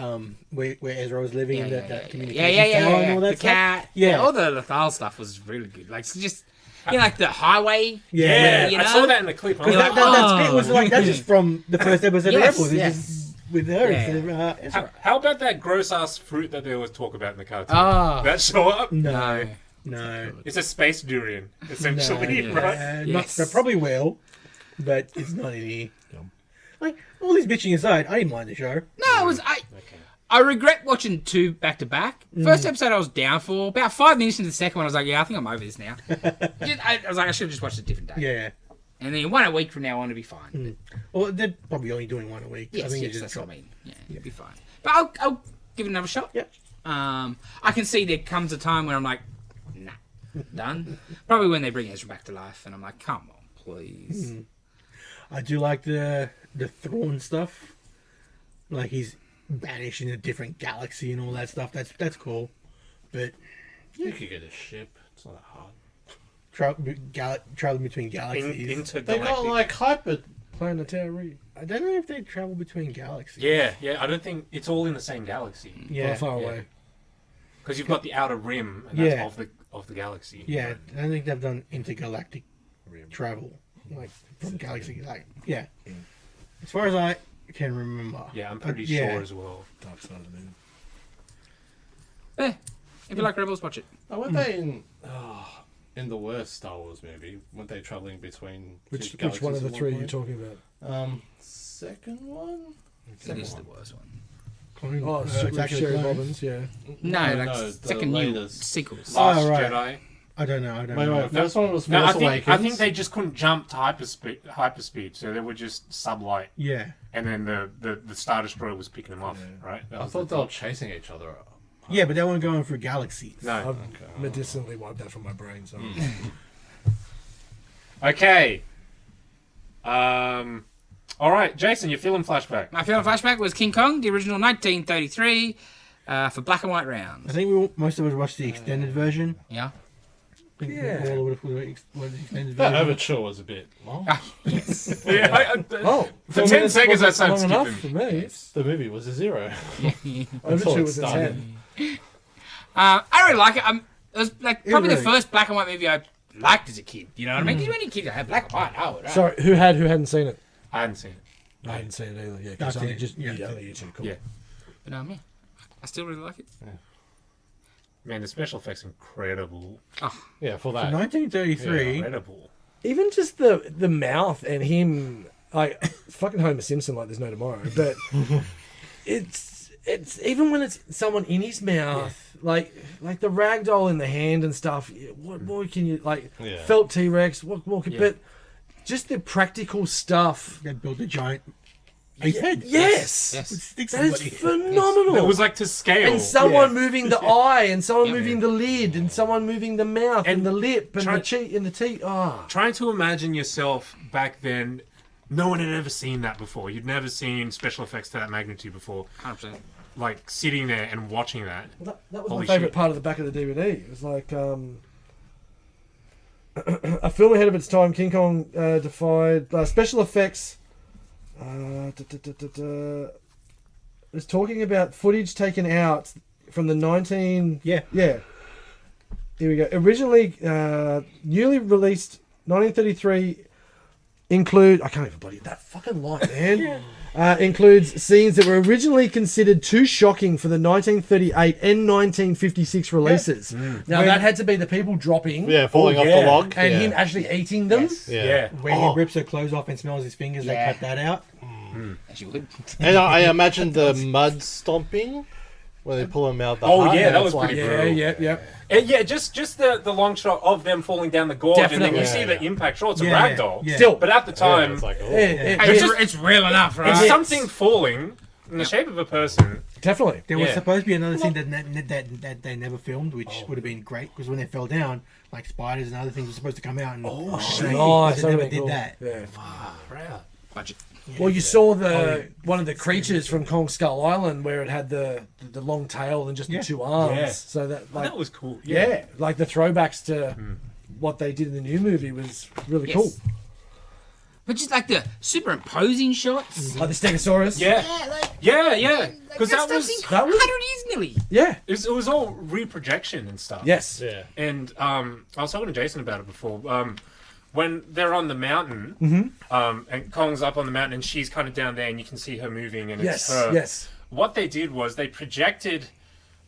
where Ezra was living in that communication tower and all that The stuff. cat, Yeah. all the Lethal stuff was really good. Like it's just, you know, like the highway. Yeah, you I know? saw that in the clip. I was Because like, that's it was like that's just from the first episode Yes, of Rebels. It's yes. just with her Yeah. instead of Ezra. how about that gross ass fruit that they always talk about in the cartoon? Oh. That show up? No, no, It's a space durian, essentially, No, right? Yes. Not, probably will, but it's not in here. Like all this bitching aside, I didn't mind the show. No, it was I regret watching two back to back. First episode I was down for. About 5 minutes into the second one, I was like, yeah, I think I'm over this now. I was like, I should have just watched a different day. Yeah. And then one a week from now on, it'll be fine. Well, they're probably only doing one a week. Yes, I think yes, it's that's just what I mean. Yeah, it'll be fine. But I'll give it another shot. Yeah. I can see there comes a time where I'm like, nah, done. Probably when they bring Ezra back to life, and I'm like, come on, please. I do like the Thrawn stuff. Like he's banished in a different galaxy and all that stuff. That's cool. But You could get a ship. It's not that hard. traveling between galaxies. Intergalactic. They got like hyper. Planetary. I don't know if they travel between galaxies. Yeah, I don't think it's all in the same galaxy. Yeah. Far away. Because you've got the outer rim, and that's Yeah. of the galaxy. Yeah, I don't think they've done intergalactic travel, like from galaxy. Like, yeah. As far as I can remember. Yeah, I'm pretty yeah. sure as well. Dark side of the moon. If you like Rebels, watch it. Oh, weren't they in the worst Star Wars movie? Weren't they traveling between Which galaxies one of the at one three are you point? talking about? Second one? It is the worst one. Oh, Attack of the Sherry Clones. Robbins, yeah. No, the second new latest. sequels. Last right. Jedi. I don't know. Wait, first one was No, Force I Awakens. think they just couldn't jump to hyperspeed, so they were just sublight, Yeah. and then the Star Destroyer was picking them off, right? That I was thought the they were chasing each other. Yeah, but they weren't going through galaxies. No. I've medicinally wiped that from my brain. So. Okay. All right, Jason, you're feeling Flashback. My film Flashback was King Kong, the original 1933, for black and white rounds. I think most of us watched the extended version. Yeah. I think Yeah. all of it was the extended That version. overture was a bit long. Yes. Yeah, Oh, For 10 seconds, that sounds long enough skipping. for me. The movie was a 0. Overture was a started. 10. I really like it. It was like probably the really- first black and white movie I liked as a kid. You know what I mean? Because when you're a kid, I had black and white. Oh, right. Sorry, who hadn't seen it? I hadn't seen it. I hadn't seen it either. Yeah, I've because seen only it. just Yeah. only you two. Cool. Yeah. But yeah, I still really like it. Man, the special effects incredible. Yeah, for that. 1933. Incredible. Even just the mouth and him, like fucking Homer Simpson, like there's no tomorrow. But it's even when it's someone in his mouth, like the ragdoll in the hand and stuff. What more can you like? Yeah. Felt T-Rex. What more? Yeah. But just the practical stuff. They built a giant ape head. Yes, Yes. Stick that is somebody. phenomenal. It was like to scale. and someone Yeah. moving the eye, and someone Yeah, moving the lid, and someone moving the mouth, and, And the lip, and try- the cheek, and the teeth. Ah, Trying to imagine yourself back then, no one had ever seen that before. You'd never seen special effects to that magnitude before. 100%. Like sitting there and watching that. that was Holy my favourite shit. part of the back of the DVD. It was like a film ahead of its time. King Kong defied special effects. It's talking about footage taken out from the 19. Yeah. Yeah. Here we go. Originally, newly released 1933 include. I can't even bloody that fucking light, man. Includes scenes that were originally considered too shocking for the 1938 and 1956 releases. Now that had to be the people dropping, Yeah, falling off yeah. the log. and yeah. him actually eating them. Yeah. When he rips her clothes off and smells his fingers, Yeah. they cut that out. As you would. And I imagine the mud stomping when they pull him out the Oh, hut, yeah, and that it's was pretty Yeah, brutal. yeah. And yeah, just the long shot of them falling down the gorge, and then Definitely. you see the Yeah. impact. Sure, it's a Yeah, ragdoll. yeah. Still, But at the Yeah, time, it's like, oh. It's real enough, right? it's something falling in the shape of a person. definitely. There was Yeah. supposed to be another scene that they never filmed, which would have been great because when they fell down, like spiders and other things were supposed to come out. And, Nice. they That'd never be did cool. that. Yeah. Budget. Well, you saw one of the creatures from Kong Skull Island where it had the long tail and just Yeah. the two arms. Yeah. So that like That was cool. yeah, like the throwbacks to what they did in the new movie was really Yes. cool. But just like the superimposing shots. Like the Stegosaurus. Yeah. Yeah, like Yeah. Because that that was stuff's that was- 100 years nearly. Yeah. it was all reprojection and stuff. Yes. Yeah. And I was talking to Jason about it before. When they're on the mountain, and Kong's up on the mountain, and she's kind of down there, and you can see her moving, and Yes. it's her. Yes. What they did was they projected.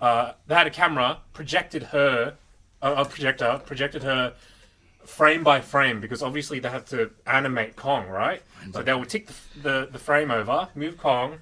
They had a camera, projected her, a projector, projected her frame by frame because obviously they have to animate Kong, right? So they would tick the frame over, move Kong,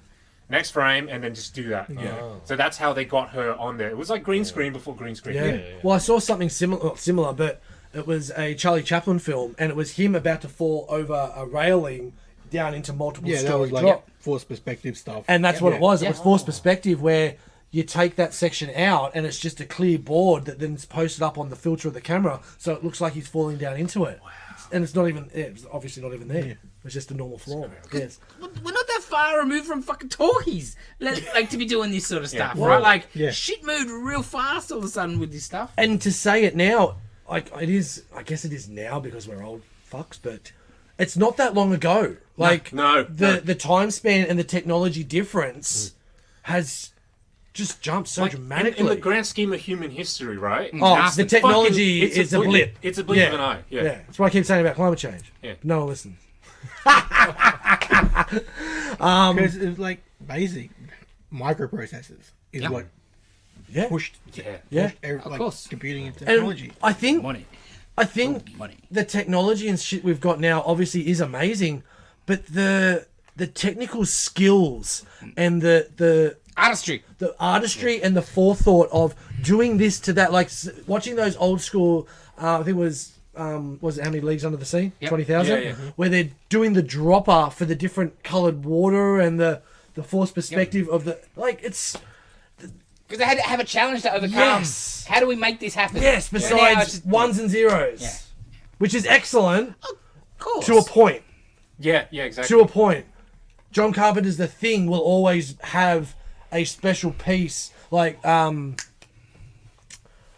next frame, and then just do that. Yeah. So that's how they got her on there. It was like green screen before green screen. Yeah. Well, I saw something similar, but it was a Charlie Chaplin film, and it was him about to fall over a railing down into multiple Yeah, that story was like drop. forced perspective stuff. And that's what it was. It Yeah. was forced perspective where you take that section out and it's just a clear board that then is posted up on the filter of the camera, so it looks like he's falling down into it. Wow. And it's not even, it's obviously not even there. It's just a normal floor. Yes. We're not that far removed from fucking talkies, like to be doing this sort of stuff, Well, right? Like yeah. shit moved real fast all of a sudden with this stuff. And to say it now, like it is, I guess it is now because we're old fucks, but it's not that long ago. Like No. the time span and the technology difference has just jumped so Like, dramatically. in the grand scheme of human history, right? Oh, the technology Fucking- is a blip. It's a blip Yeah. of an eye. Yeah. Yeah, that's what I keep saying about climate change. Yeah. No one listens. Because it's like basic microprocessors is Yeah. what Yeah, pushed, yeah. like, course. computing and And technology. I think Money. Money. the technology and shit we've got now obviously is amazing, but the technical skills and the artistry and the forethought of doing this to that, like watching those old school, I think it was it How Many Leagues Under the Sea? Yep. 20,000? Yeah, yeah. Where they're doing the dropper for the different coloured water and the force perspective of the, like, it's, Because they had to have a challenge to overcome. Yes. How do we make this happen? yes, And now it's besides just- ones and zeros. Yeah. Which is excellent Of course. to a point. Yeah, exactly. To a point. John Carpenter's The Thing will always have a special piece, like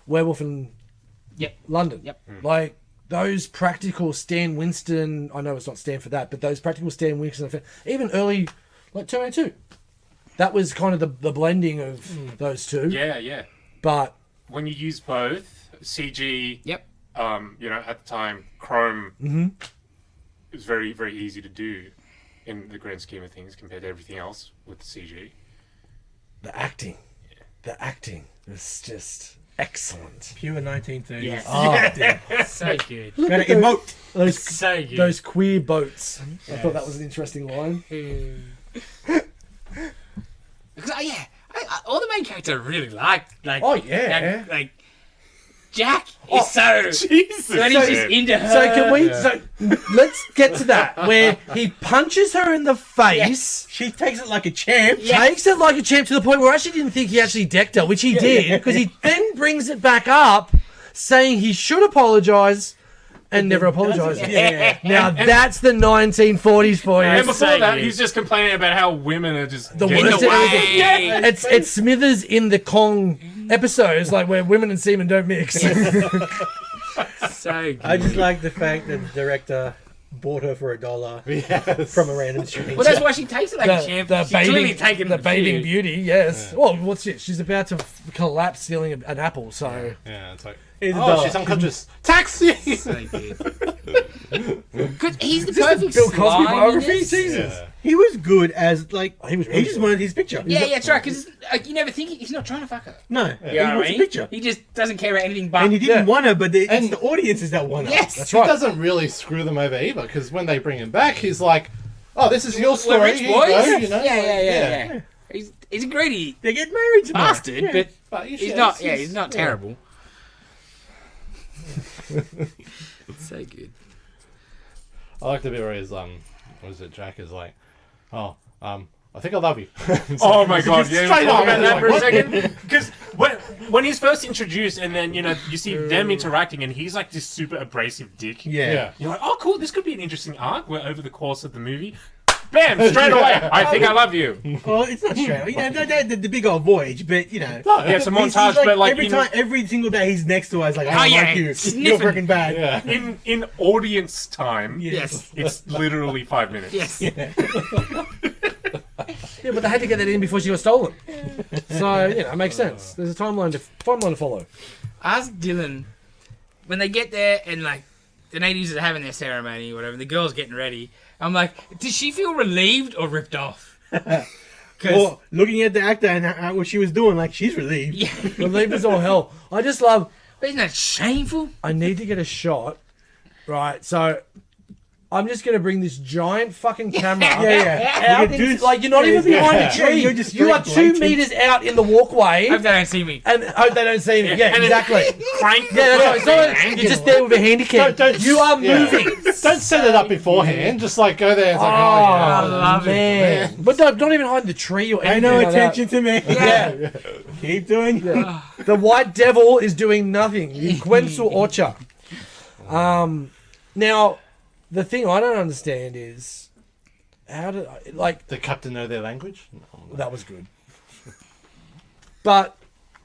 Werewolf in Yep. London. Yep. Like those practical Stan Winston, I know it's not Stan for that, but those practical Stan Winston, even early, like Terminator 2. That was kind of the blending of those two. Yeah. But When you use both CG, Yep. at the time, Chrome Mm-hmm. it was very, very easy to do in the grand scheme of things compared to everything else with the CG. the acting is just excellent. Pure 1930s. Yes. Oh, So good. Gotta emote. those So good. those queer boats. I thought that was an interesting line. Because all the main characters I really like. Like, Oh, yeah. like Jack is so. Jesus! When he's just into her. So can we? So let's get to that where he punches her in the face. She takes it like a champ. Takes it like a champ to the point where I actually didn't think he actually decked her, which he did, because he then brings it back up, saying he should apologise and never apologises. Yeah. Now that's the 1940s for you. And before So that, good. he's just complaining about how women are just The getting worst the away. way. Yeah, it's Smithers in the Kong episodes, like where women and semen don't mix. So good. I just like the fact that the director bought her for $1 Yes. from a random street. Well, that's why she takes it like a champ. She's clearly taking the the bathing feud. beauty. Yes. Well, what's it? She's about to collapse stealing an apple. So Yeah, it's like, Here's oh, $1. she's unconscious. Taxi! So good. 'Cause he's the is this perfect the Bill Cosby slime in biography? this. Jesus. Yeah. He was good as, like, He was really he just good. wanted his picture. Yeah, that's right. Because you never think he's not trying to fuck her. No, You know he what I wants a mean? picture. He just doesn't care about anything but. And he didn't Yeah. want her, but it's And- the audiences that want her. Yes. That's He right. doesn't really screw them over either, because when they bring him back, he's like, oh, this is your We're story. rich Here you boys. go, you know? Yeah. He's a greedy They get married tomorrow. bastard, Yeah. but But he's not. Yeah, he's not terrible. So good. I like the bit where he's, what is it, Jack is like, oh, I think I love you. It's Oh like- my god, yeah, straight talk up, about that like, for a what? second. Because when he's first introduced, and then you see them interacting, and he's like this super abrasive dick. Yeah. Yeah. You're like, oh cool, this could be an interesting arc. Where over the course of the movie, bam, straight away, I think I love you. Well, it's not straight. You know, the big old voyage, but you know. Yeah, it's a He's montage, like, but like every in, time, every single day he's next to us, like, I don't yeah, like you. You're sniffing. freaking bad. Yeah. in audience time, Yes. it's literally 5 minutes. Yes. Yeah, but they had to get that in before she got stolen. So it makes sense. There's a timeline to follow. Ask Dylan when they get there and like the natives are having their ceremony or whatever. And the girl's getting ready. I'm like, does she feel relieved or ripped off? Or looking at the actor and what she was doing, like, she's relieved. Yeah, Relief is all hell. I just love. but isn't that shameful? I need to get a shot. Right, so I'm just gonna bring this giant fucking camera. Yeah. Out You can into, like you're not even behind Yeah, a tree. you're just you are straight 2 blatant. meters out in the walkway, Hope they don't see me. and hope they don't see me. Yeah, And then exactly. Crank the Yeah, that's right. fucking So you're just there with a handicap. You are yeah. moving. Don't set it up beforehand. Just like go there. It's like, I oh, love it. man. But don't even hide the tree or Pay anything. no like attention to me. Yeah. Keep doing. The white devil is doing nothing. Quensu Ocha. Now, the thing I don't understand is how did like the captain know their language? No. that was good. But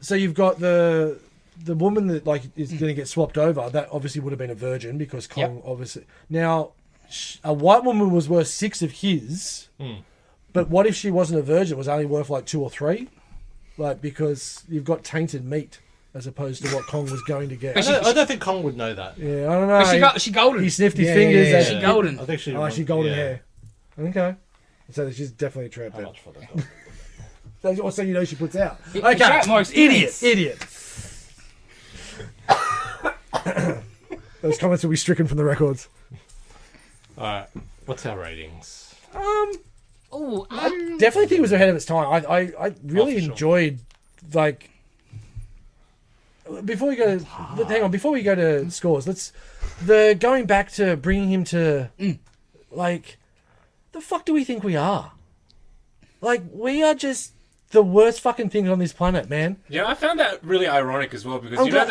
so you've got the woman that like is going to get swapped over. That obviously would have been a virgin because Kong obviously. Now a white woman was worth 6 of his. But what if she wasn't a virgin? It was only worth like 2 or 3? Like, because you've got tainted meat as opposed to what Kong was going to get. I don't think Kong would know that. Yeah, I don't know. But she golden. He sniffed his Yeah, fingers. yeah, and- yeah. She golden. I think she. Oh, she golden yeah. hair. Okay. So she's definitely trapped How out. much for the dog? That's also you know she puts out. It's Okay. right, more experience. Idiot. Those comments will be stricken from the records. All right. What's our ratings? Oh, Definitely think it was ahead of its time. I really for sure. enjoyed like before we go to scores, let's going back to bringing him to like the fuck do we think we are? Like we are just the worst fucking things on this planet, man. Yeah, I found that really ironic as well because I'm you know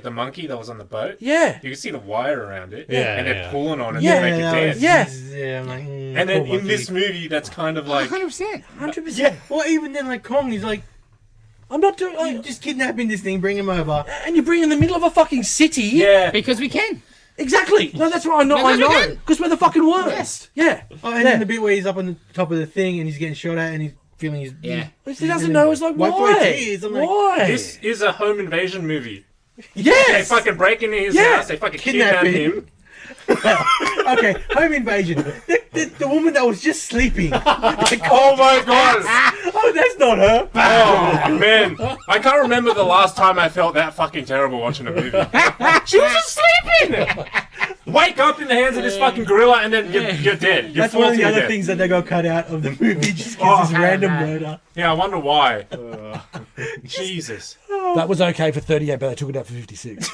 the monkey that was on the boat? Yeah. You can see the wire around it. Yeah, And they're yeah. pulling on it Yeah, to make it that dance. was- Yes. Yeah, I'm like, And then poor in this monkey. movie, that's kind of like... 100%. 100%. Yeah, well, even then, like, Kong, he's like, I'm not doing you're just kidnapping this thing, bring him over. and you bring in the middle of a fucking city. Yeah. Because we can. Exactly. No, that's what I know. Because we I know. can. Because we're the fucking worst. Yeah. Oh, and then the bit where he's up on the top of the thing and he's getting shot at and he's feeling his... Yeah. He doesn't know. It's like, Wipe why? away tears, I'm like, Why? This is a home invasion movie. They Yes. fucking break into his Yeah. house, they fucking kidnap Kidnapping. him. Okay, home invasion. The woman that was just sleeping. Oh my god! Oh, that's not her. Oh man, I can't remember the last time I felt that fucking terrible watching a movie. She was just sleeping. Wake up in the hands of this fucking gorilla and then you're dead. You're That's one of the floating other dead. things that they got cut out of the movie just Oh, because this random man. murder. Yeah, I wonder why. Jesus. That was okay for 38, but they took it out for 56.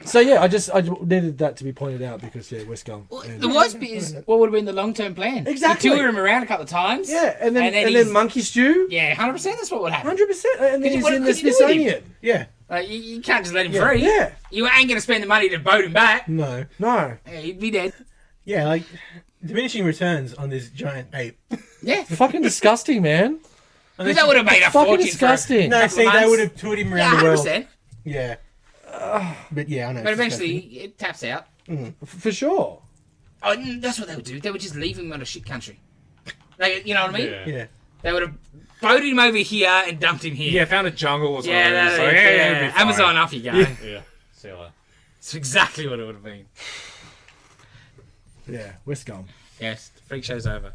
So yeah, I needed that to be pointed out because West Gum. And- The worst bit is what would have been the long-term plan. Exactly. You tour him around a couple of times. yeah, and then he's- Monkey Stew. Yeah, 100%. That's what would happen. 100%, and then Could you- he's what in could the you do with him? Smithsonian. Yeah. Like, you can't just let him free. Yeah, You ain't going to spend the money to boat him back. No. no, Yeah, he'd be dead. Yeah, like diminishing returns on this giant ape. Yeah. fucking disgusting, man. Because that would have made a Fucking fortune disgusting. No, couple see, of they months. would have toured him Yeah, around the world. 100%. Yeah. But yeah, I know. But it's eventually, disgusting. it taps out. For sure. Oh, that's what they would do. They would just leave him on a shit country. Like, you know what I mean? Yeah. Yeah. They would have boated him over here and dumped him here. Yeah, found a jungle or something. Yeah, It's that, like, yeah, it'll be fine. Amazon, off you go. Yeah. See you later. It's exactly what it would have been. Yeah, West Gum. Yes, the freak show's over.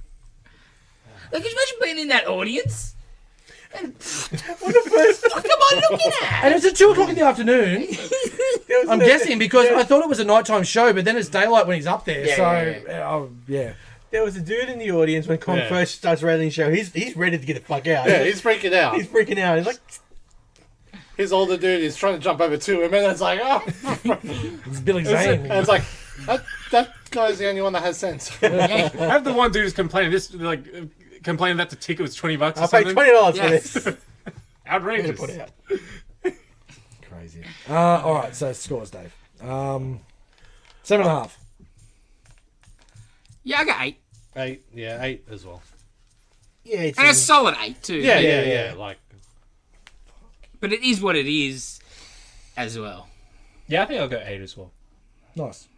Like, could you imagine being in that audience? And What the first? what am I looking at? And it was at 2 o'clock in the afternoon. I'm guessing because I thought it was a nighttime show, but then it's daylight when he's up there. Yeah, so yeah, yeah. There was a dude in the audience when Kong Yeah. first starts rattling the show. He's ready to get the fuck out. Yeah, he's freaking out. He's freaking out. He's like, His older dude is trying to jump over to him, and it's like, oh. It's Billy And Zane. it's like, that guy's the only one that has sense. Yeah. Have the one dude who's complaining complaining that the ticket was $20 or I paid something. $20 Yes. for this. Outrageous. Put it out. Crazy. All right, so scores, Dave. 7.5. Yeah, I got 8. 8, yeah, 8 as well. Yeah, it's And a solid 8, too. Yeah. Like, But it is what it is as well. Yeah, I think I'll go 8 as well. Nice.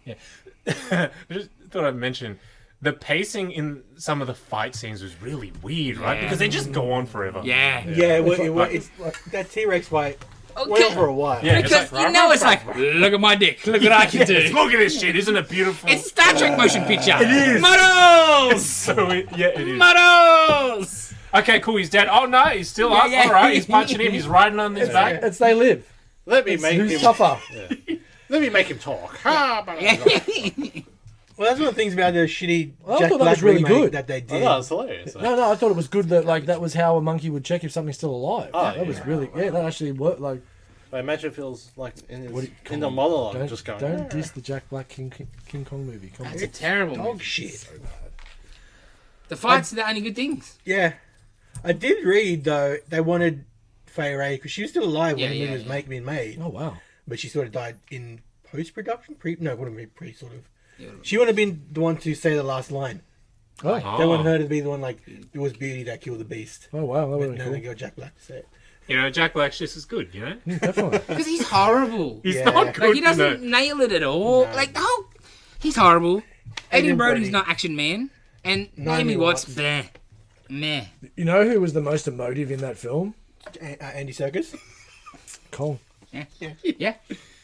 I just thought I'd mention the pacing in some of the fight scenes was really weird, right? Yeah. Because they just go on forever. Yeah. Yeah, like- it's like that T-Rex fight Okay. went on for a while. Yeah, it's Because like, you know it's like, look at my dick. Look what I can do. Look at this shit, isn't it beautiful? It's Star Trek motion picture. It is. Models! so it is. Models! Okay, cool. He's dead. Oh no, he's still up. yeah. All right, he's punching him. He's riding on his back. It's They Live. let me make Who's him. tougher? Let me make him talk. Well, that's one of the things about the shitty I Jack thought that Black was really remake good. that they I did. know, it's hilarious. No, I thought it was good that that was how a monkey would check if something's still alive. Oh, that was yeah. really that actually worked. Like, I imagine it feels like in, his, What do you- in the monologue, don't just going. don't diss the Jack Black King Kong movie. Come on. It's a terrible Dog movie. shit. The fights are the only good things. Yeah. I did read, though, they wanted Fay Ray, because she was still alive when the movie was being made. Oh wow. But she sort of died in post-production? It wouldn't be pre, sort of. Yeah. She would have been the one to say the last line. Oh, They wanted her to be the one, like, it was Beauty that killed the beast. oh wow. That would But have no, been they cool. got Jack Black to say it. You know, Jack Black's just as good. You know, Definitely. Because he's horrible. he's Yeah. not good. Like, he doesn't nail it at all. No. Like, the whole... He's horrible. Adrian Brody's Brody. not Action Man. And Naomi Naomi Watts, Watts. bleh. Meh. You know who was the most emotive in that film? Andy Serkis. Kong. Yeah.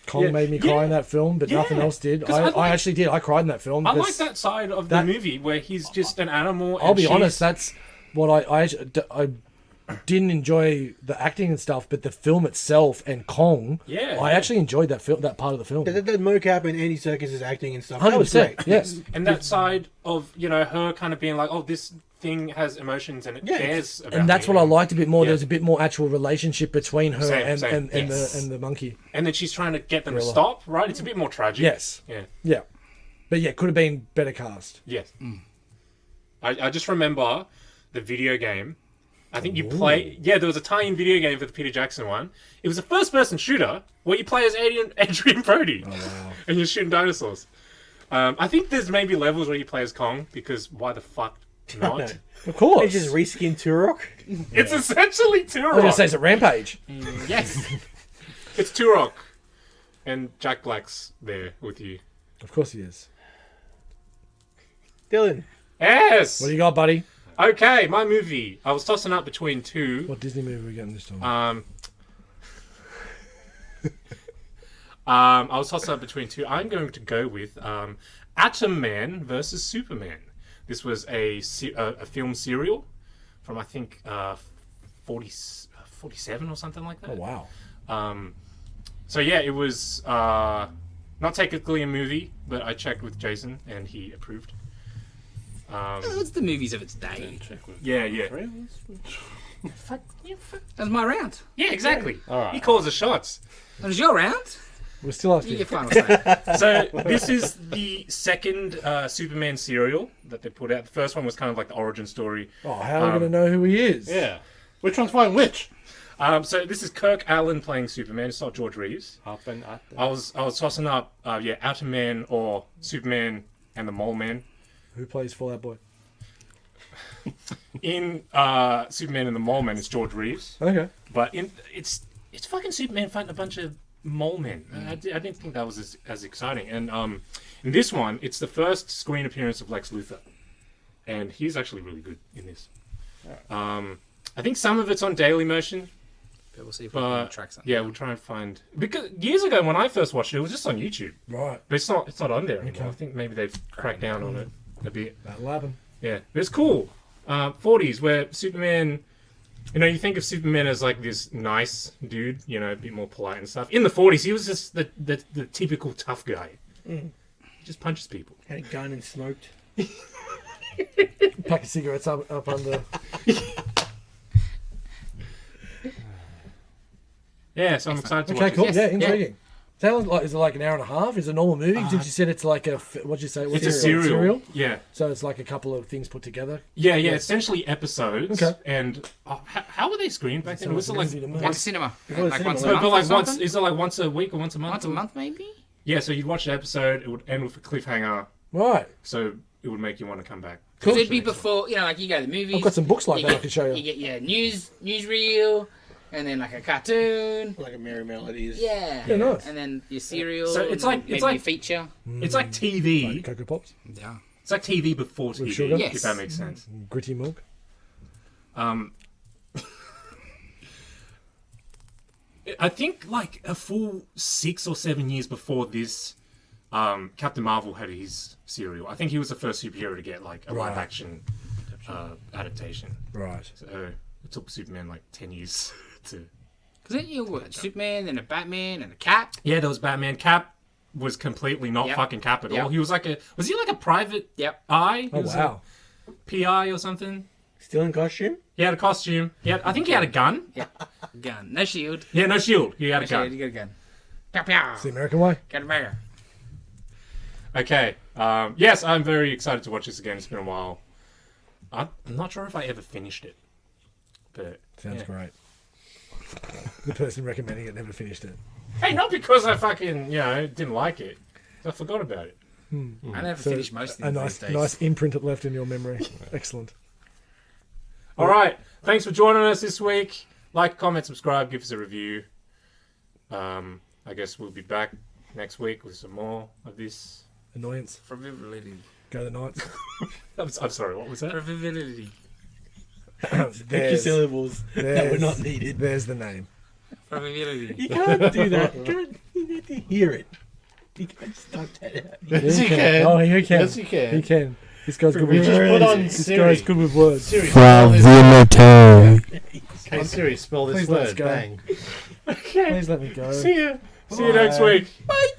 Kong Yeah. made me cry in that film, but nothing Yeah. else did. 'Cause I actually did. I cried in that film. I like because that side of the that- movie where he's just an animal. I'll and be she's- honest. That's what I didn't enjoy the acting and stuff, but the film itself and Kong. Yeah. I actually enjoyed that film. That part of the film. The mocap and Andy Serkis' acting and stuff. That 100%. was great. Yes. And that side of, you know, her kind of being like, oh, this thing has emotions and it Yeah, cares about And that's me. what I liked a bit more. Yeah. There's a bit more actual relationship between her Same, same. and Yes. the monkey. And then she's trying to get them to Gorilla. stop, right? It's a bit more tragic. Yes. Yeah. Yeah. But yeah, could have been better cast. Yes. I just remember the video game. I think you play... Yeah, there was a tie-in video game for the Peter Jackson one. It was a first-person shooter where you play as Adrian Brody. Oh, wow. And you're shooting dinosaurs. I think there's maybe levels where you play as Kong, because why the fuck not? No. Of course. They just reskin Turok. It's essentially I was going to Turok. say it's a rampage. Yes. It's Turok. And Jack Black's there with you. Of course he is. Dylan. Yes! What do you got, buddy? Okay, my movie. I was tossing up between two. What Disney movie are we getting this time? I was tossing up between two. I'm going to go with Atom Man versus Superman. This was a film serial from, I think, 47 or something like that. Oh, wow. So yeah, it was not technically a movie, but I checked with Jason and he approved. It's the movies of its day. Yeah. That's my round. Yeah, exactly. All right. He calls the shots. That was your round. We're still You asking. get final say. So this is the second Superman serial that they put out. The first one was kind of like the origin story. Oh, how are we going to know who he is? Yeah. Which one's playing which? So this is Kirk Allen playing Superman. It's not George Reeves. Up and at I was tossing up Atom Man or Superman and the Mole Man. Who plays Fallout Boy? In Superman and the Mole Man, it's George Reeves. Okay. But it's fucking Superman fighting a bunch of mole men. I didn't think that was as exciting. And in this one, it's the first screen appearance of Lex Luthor, and he's actually really good in this. I think some of it's on Daily Motion, But we'll see if we but can track something. yeah, we'll try and find, because years ago when I first watched it, it was just on YouTube, Right. but it's not on there anymore. Okay. I think maybe they've cracked down on it a bit. That'll happen. Yeah, but it's cool. 40s where Superman, you know, you think of Superman as like this nice dude, you know, a bit more polite and stuff. In the 40s, he was just the typical tough guy. He just punches people. Had a gun and smoked. Pack of cigarettes up under. Yeah, so I'm excited to Okay, watch cool. it. Yes, Yeah, intriguing. Is it like an hour and a half? Is it a normal movie? Did you said it's like a what'd you say? It's a serial. Yeah. So it's like a couple of things put together. Yeah, essentially episodes. Okay. And how were they screened back then? Sounds Was it like easy to me. Like cinema. go to Like cinema. once a but month or like once? something? Is it like once a week or once a month? Once a month, maybe? Yeah, so you'd watch the episode. It would end with a cliffhanger, Right. so it would make you want to come back. Because it'd be before, like you go to the movies. I've got some books like you that I get- can show you. You get your newsreel, and then like a cartoon. Like a Merry Melodies. Yeah. Yeah, nice. And then your cereal. So it's and like- then it's maybe like- your feature. It's like TV. Like Cocoa Pops, Yeah. It's like TV before TV, sugar? if Yes. that makes sense. gritty milk. I think like a full 6 or 7 years before this, Captain Marvel had his serial. I think he was the first superhero to get like a Right. live action adaptation. Right. So it took Superman like 10 years to. Because then you got Superman, and a Batman, and a Cap. Yeah, there was Batman. Cap was completely not Yep. fucking Cap at all. Yep. He was like was he like a private Yep. eye? He Oh was wow. a PI or something. Still in costume? He had a costume. I think he had a gun. Gun. No shield. Yeah, no shield. He had a No shield. gun. You got a gun. Pow pow. It's the American way. Got a bear. Okay. Yes, I'm very excited to watch this again. It's been a while. I'm not sure if I ever finished it, but Sounds yeah. great. The person recommending it never finished it. Hey, not because I fucking didn't like it. I forgot about it. I never So, finished most of a these nice, days. nice imprint it left in your memory. Excellent. All right. Thanks for joining us this week. Like, comment, subscribe, give us a review. I guess we'll be back next week with some more of this. Annoyance. Probability. Go the Knights. I'm sorry, what was that? Probability. Extra syllables that were not needed. There's the name. Probability. You can't do that. You need to hear it. You can't just type that out. Yes, you can. Oh, he can. Yes, you can. He can. This guy's good with Just put on This Siri. guy's good with words. Siri, spell this word. Hey Siri, spell this Please let us word. go. Bang. Okay. Please let me go. See you next week. Bye.